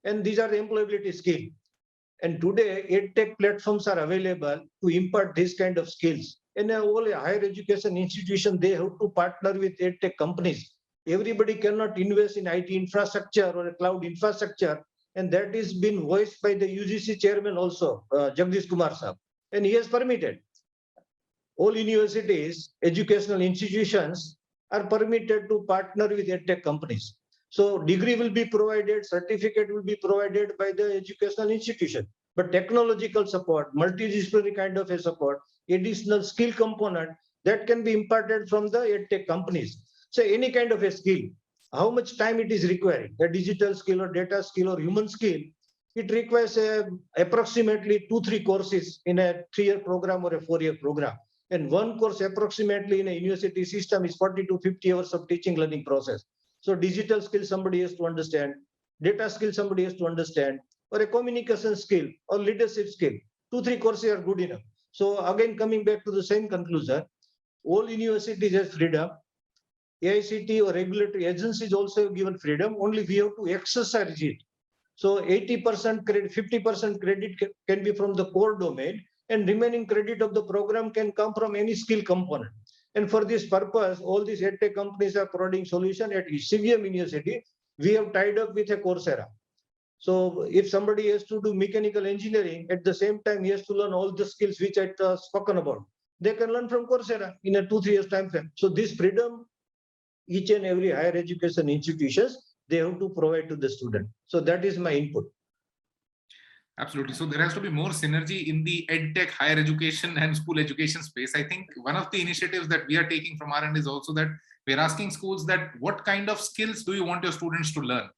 And these are the employability skill. And today, EdTech platforms are available to impart this kind of skills. And all higher education institutions, they have to partner with EdTech companies. Everybody cannot invest in IT infrastructure or a cloud infrastructure. And that is been voiced by the UGC chairman also, Jagdish Kumar Saab. And he has permitted. All universities, educational institutions are permitted to partner with EdTech companies. So degree will be provided, certificate will be provided by the educational institution, but technological support, multidisciplinary kind of a support, additional skill component that can be imparted from the EdTech companies. So any kind of a skill, how much time it is requiring, a digital skill or data skill or human skill, it requires approximately 2-3 courses in a 3-year program or a 4-year program. And one course approximately in a university system is 40 to 50 hours of teaching learning process. So digital skill somebody has to understand, data skill somebody has to understand, or a communication skill or leadership skill. 2-3 courses are good enough. So again, coming back to the same conclusion, all universities have freedom. AICT or regulatory agencies also have given freedom, only we have to exercise it. So 80% credit, 50% credit can be from the core domain, and remaining credit of the program can come from any skill component. And for this purpose, all these EdTech companies are providing solution. At CVM University, we have tied up with a Coursera. So if somebody has to do mechanical engineering, at the same time, he has to learn all the skills which I spoken about. They can learn from Coursera in a 2-3 years time frame. So this freedom, each and every higher education institutions, they have to provide to the student. So that is my input. Absolutely. So there has to be more synergy in the EdTech higher education and school education space. I think one of the initiatives that we are taking from our end is also that we're asking schools that what kind of skills do you want your students to learn?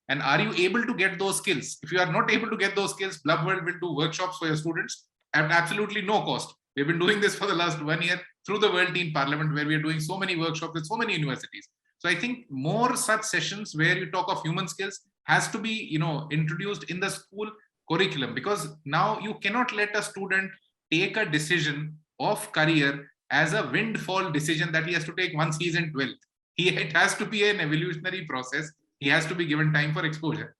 And are you able to get those skills? If you are not able to get those skills, Blub World will do workshops for your students at absolutely no cost. We've been doing this for the last 1 year through the World Teen Parliament, where we are doing so many workshops with so many universities. So I think more such sessions where you talk of human skills has to be, introduced in the school curriculum, because now you cannot let a student take a decision of career as a windfall decision that he has to take once he's in 12th. It has to be an evolutionary process. He has to be given time for exposure.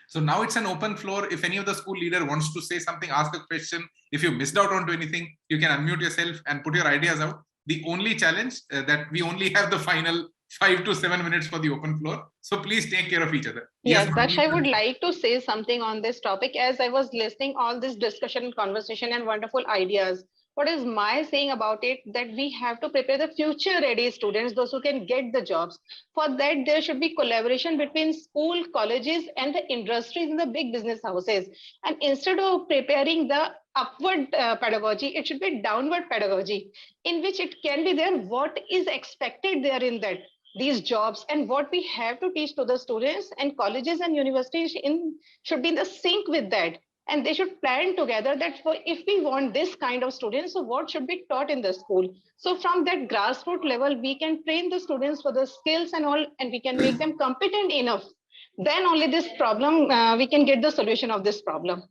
So now it's an open floor. If any of the school leader wants to say something, ask a question. If you missed out on anything, you can unmute yourself and put your ideas out. The only challenge that we only have the final 5 to 7 minutes for the open floor. So please take care of each other. Yes, Daksh, I would like to say something on this topic. As I was listening all this discussion and conversation and wonderful ideas, What is my saying about it? That we have to prepare the future ready students, those who can get the jobs. For that, there should be collaboration between school, colleges, and the industries and the big business houses. And instead of preparing the upward pedagogy, it should be downward pedagogy, in which it can be there what is expected there in that these jobs and what we have to teach to the students, and colleges and universities should be in the sync with that. And they should plan together that for if we want this kind of students, so what should be taught in the school. So from that grassroots level, we can train the students for the skills and all, and we can make them competent enough. Then only this problem, we can get the solution of this problem.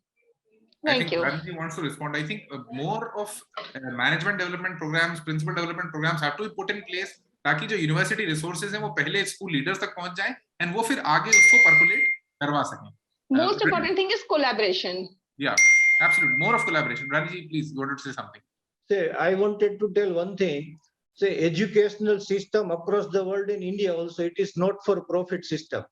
Thank you. Ranji wants to respond. I think more of management development programs, principal development programs have to be put in place, ताकि जो university resources हैं वो पहले school leaders तक पहुंच जाएं, and वो फिर आगे उसको percolate करवा सकें. Most important thing is collaboration. Yeah, absolutely. More of collaboration. Ranji, please, you wanted to say something. Say, I wanted to tell one thing. Say, educational system across the world in India also, it is not for profit system.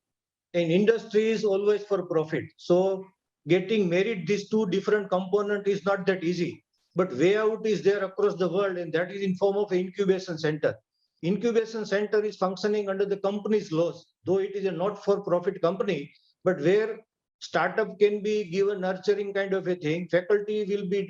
And industry is always for profit. So getting married, these two different components is not that easy. But way out is there across the world, and that is in form of incubation center. Incubation center is functioning under the company's laws, though it is a not-for-profit company, but where startup can be given nurturing kind of a thing, faculty will be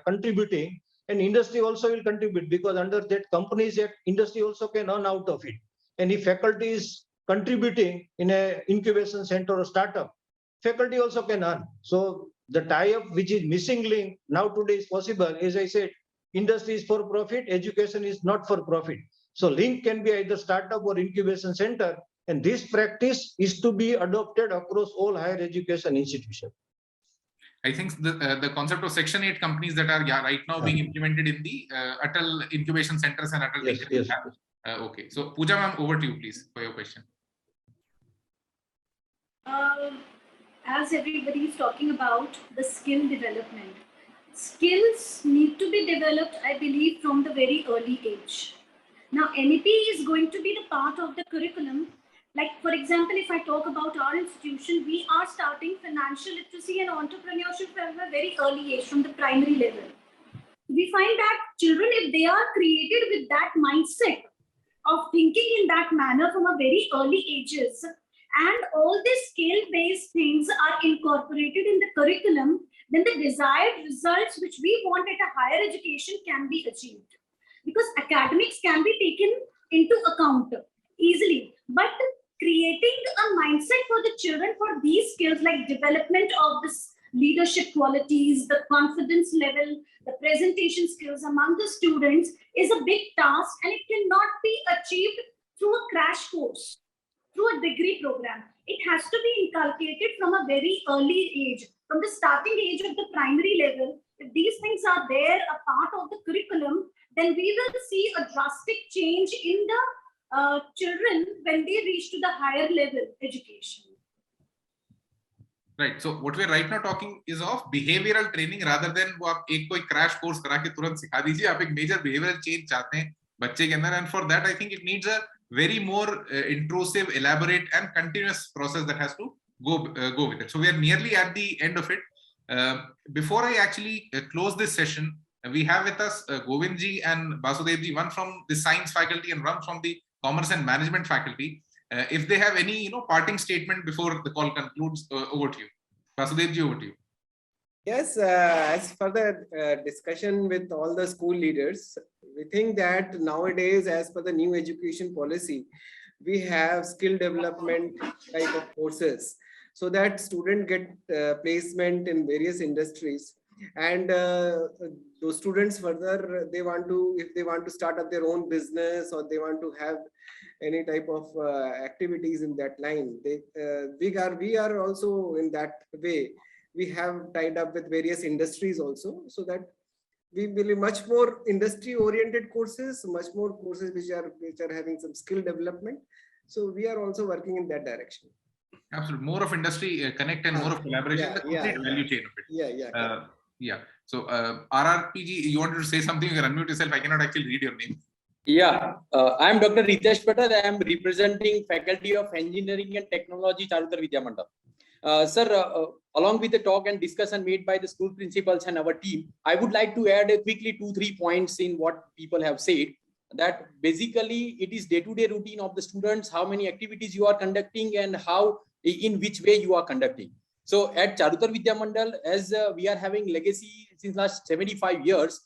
contributing, and industry also will contribute, because under that Companies Act, industry also can earn out of it. And if faculty is contributing in a incubation center or startup, faculty also can earn. So the tie-up which is missing link now today is possible. As I said, industry is for profit, education is not for profit. So link can be either startup or incubation center. And this practice is to be adopted across all higher education institutions. I think the concept of Section 8 companies that are right now being implemented in the Atal incubation centers and Atal. Yes. Okay, so Pooja ma'am, over to you, please, for your question. As everybody is talking about the skill development, skills need to be developed, I believe, from the very early age. Now, NEP is going to be the part of the curriculum. Like, for example, if I talk about our institution, we are starting financial literacy and entrepreneurship from a very early age, from the primary level. We find that children, if they are created with that mindset of thinking in that manner from a very early ages, and all these skill-based things are incorporated in the curriculum, then the desired results which we want at a higher education can be achieved. Because academics can be taken into account easily, but creating a mindset for the children for these skills, like development of this leadership qualities, the confidence level, the presentation skills among the students, is a big task, and it cannot be achieved through a crash course, through a degree program. It has to be inculcated from a very early age, from the starting age of the primary level. If these things are there, a part of the curriculum, then we will see a drastic change in the children when they reach to the higher level education. Right. So what we're right now talking is of behavioral training rather than वो आप एक कोई crash course करा के तुरंत सिखा दीजिए. आप एक major behavioral change चाहते हैं बच्चे के अंदर, and for that I think it needs a very more intrusive, elaborate, and continuous process that has to go with it. So we are nearly at the end of it. Before I actually close this session, we have with us Govindji and Basudevji, one from the science faculty and one from the commerce and management faculty. If they have any parting statement before the call concludes, over to you. Basudevji, over to you. Yes, as for the discussion with all the school leaders, we think that nowadays, as per the new education policy, we have skill development type of courses, so that students get placement in various industries. And those students further, they want to, if they want to start up their own business, or they want to have any type of activities in that line, we are also in that way. We have tied up with various industries also, so that we will be much more industry oriented courses, much more courses which are having some skill development. So we are also working in that direction. Absolutely. More of industry connect and more of collaboration, the complete value chain of it. Yeah. So RRPG, you wanted to say something? You can unmute yourself. I cannot actually read your name. Yeah, I am Dr. Ritesh Patel. I am representing Faculty of Engineering and Technology, Charutar Vidya Mandap. Sir, along with the talk and discussion made by the school principals and our team, I would like to add quickly 2-3 points in what people have said. That basically it is day-to-day routine of the students, how many activities you are conducting and how, in which way you are conducting. So at Charutar Vidya Mandal, as we are having legacy since last 75 years,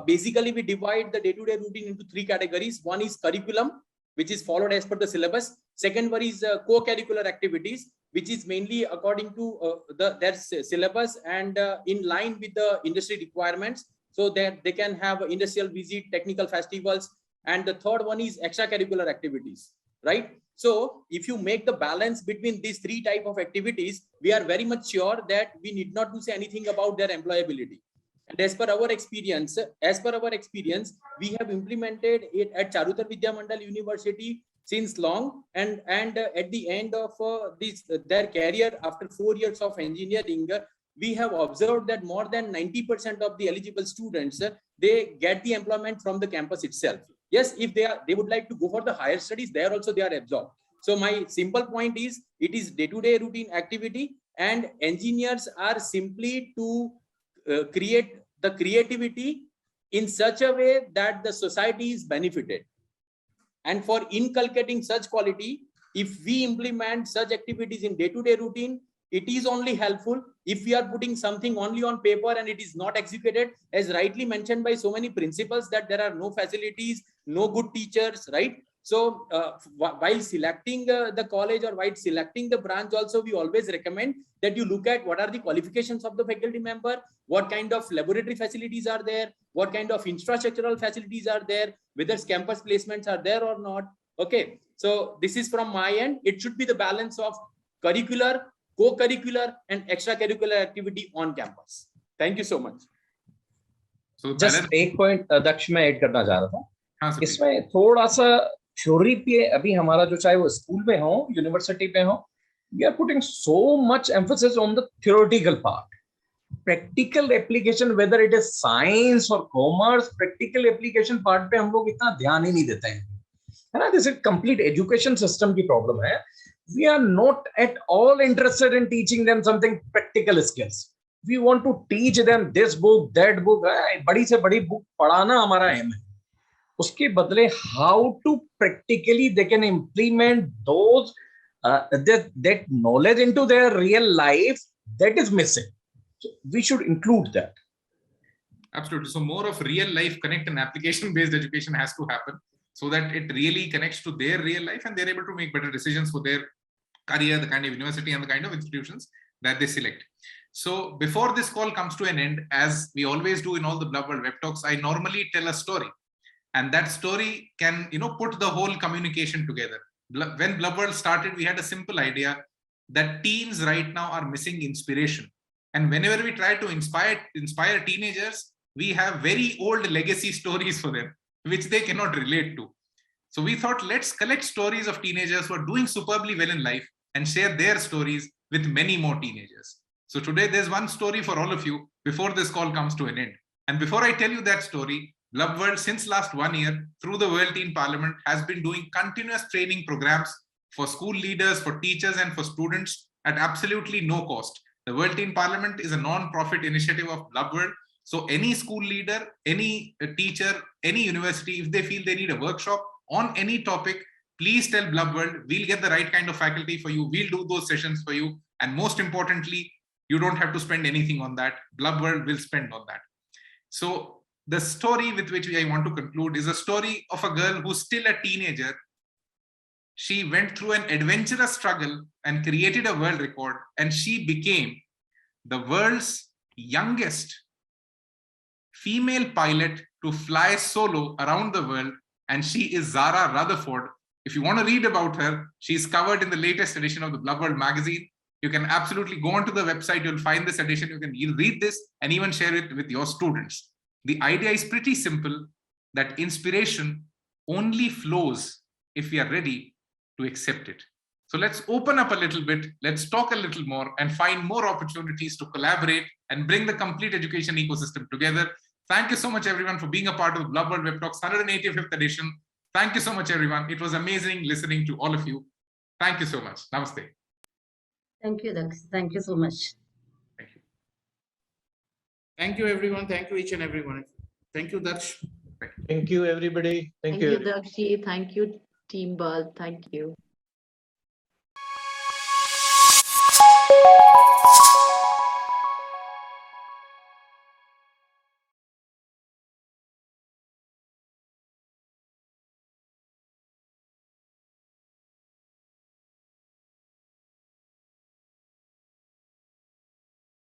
basically we divide the day-to-day routine into 3 categories. One is curriculum, which is followed as per the syllabus. Second one is co-curricular activities, which is mainly according to their syllabus and in line with the industry requirements, so that they can have industrial visit, technical festivals. And the third one is extracurricular activities, right? So if you make the balance between these 3 types of activities, we are very much sure that we need not to say anything about their employability. And as per our experience, we have implemented it at Charutar Vidya Mandal University since long, and at the end of their career after 4 years of engineering, we have observed that more than 90% of the eligible students, they get the employment from the campus itself. Yes, if they would like to go for the higher studies, there also they are absorbed. So my simple point is, it is day-to-day routine activity, and engineers are simply to create the creativity in such a way that the society is benefited. And for inculcating such quality, if we implement such activities in day-to-day routine, it is only helpful. If we are putting something only on paper and it is not executed, as rightly mentioned by so many principals, that there are no facilities, no good teachers, right? So while selecting the college or while selecting the branch also, we always recommend that you look at what are the qualifications of the faculty member, what kind of laboratory facilities are there, what kind of infrastructural facilities are there, whether campus placements are there or not. Okay, so this is from my end. It should be the balance of curricular, co-curricular and extracurricular activity on campus. Thank you so much. So just एक point दक्ष मैं add करना चाह रहा था, इसमें थोड़ा सा theory पे अभी हमारा जो चाहे वो स्कूल में हो, यूनिवर्सिटी पे हो, we are putting so much emphasis on the theoretical part. Practical application, whether it is science or commerce, practical application part पे हम लोग इतना ध्यान ही नहीं देते हैं, है ना? This is complete education system की problem है. We are not at all interested in teaching them something practical skills. We want to teach them this book, that book. बड़ी से बड़ी book पढ़ाना हमारा aim है. उसके बदले how to practically they can implement those that knowledge into their real life, that is missing. So we should include that. Absolutely. So more of real life connect and application based education has to happen, so that it really connects to their real life and they're able to make better decisions for their career, the kind of university and the kind of institutions that they select. So before this call comes to an end, as we always do in all the Blub World Web Talks, I normally tell a story, and that story can, put the whole communication together. When Blub World started, we had a simple idea that teens right now are missing inspiration. And whenever we try to inspire teenagers, we have very old legacy stories for them, which they cannot relate to. So we thought, let's collect stories of teenagers who are doing superbly well in life and share their stories with many more teenagers. So today there's one story for all of you before this call comes to an end. And before I tell you that story, Blub World, since last 1 year, through the World Teen Parliament, has been doing continuous training programs for school leaders, for teachers, and for students at absolutely no cost. The World Teen Parliament is a non-profit initiative of Blub World. So any school leader, any teacher, any university, if they feel they need a workshop on any topic, please tell Blub World. We'll get the right kind of faculty for you. We'll do those sessions for you. And most importantly, you don't have to spend anything on that. Blub World will spend on that. So the story with which I want to conclude is a story of a girl who's still a teenager. She went through an adventurous struggle and created a world record, and she became the world's youngest female pilot to fly solo around the world, and she is Zara Rutherford. If you want to read about her, she's covered in the latest edition of the Blub World magazine. You can absolutely go onto the website, you'll find this edition, you can read this and even share it with your students. The idea is pretty simple, that inspiration only flows if we are ready to accept it. So let's open up a little bit, let's talk a little more and find more opportunities to collaborate and bring the complete education ecosystem together. Thank you so much everyone for being a part of the Blub World Web Talks 185th edition. Thank you so much everyone. It was amazing listening to all of you. Thank you so much. Namaste. Thank you, Daksh. Thank you so much. Thank you, everyone. Thank you, each and everyone. Thank you, Daksh. Thank you, everybody. Thank Thank you, you. Dakshi. Thank you, Team Bal. Thank you.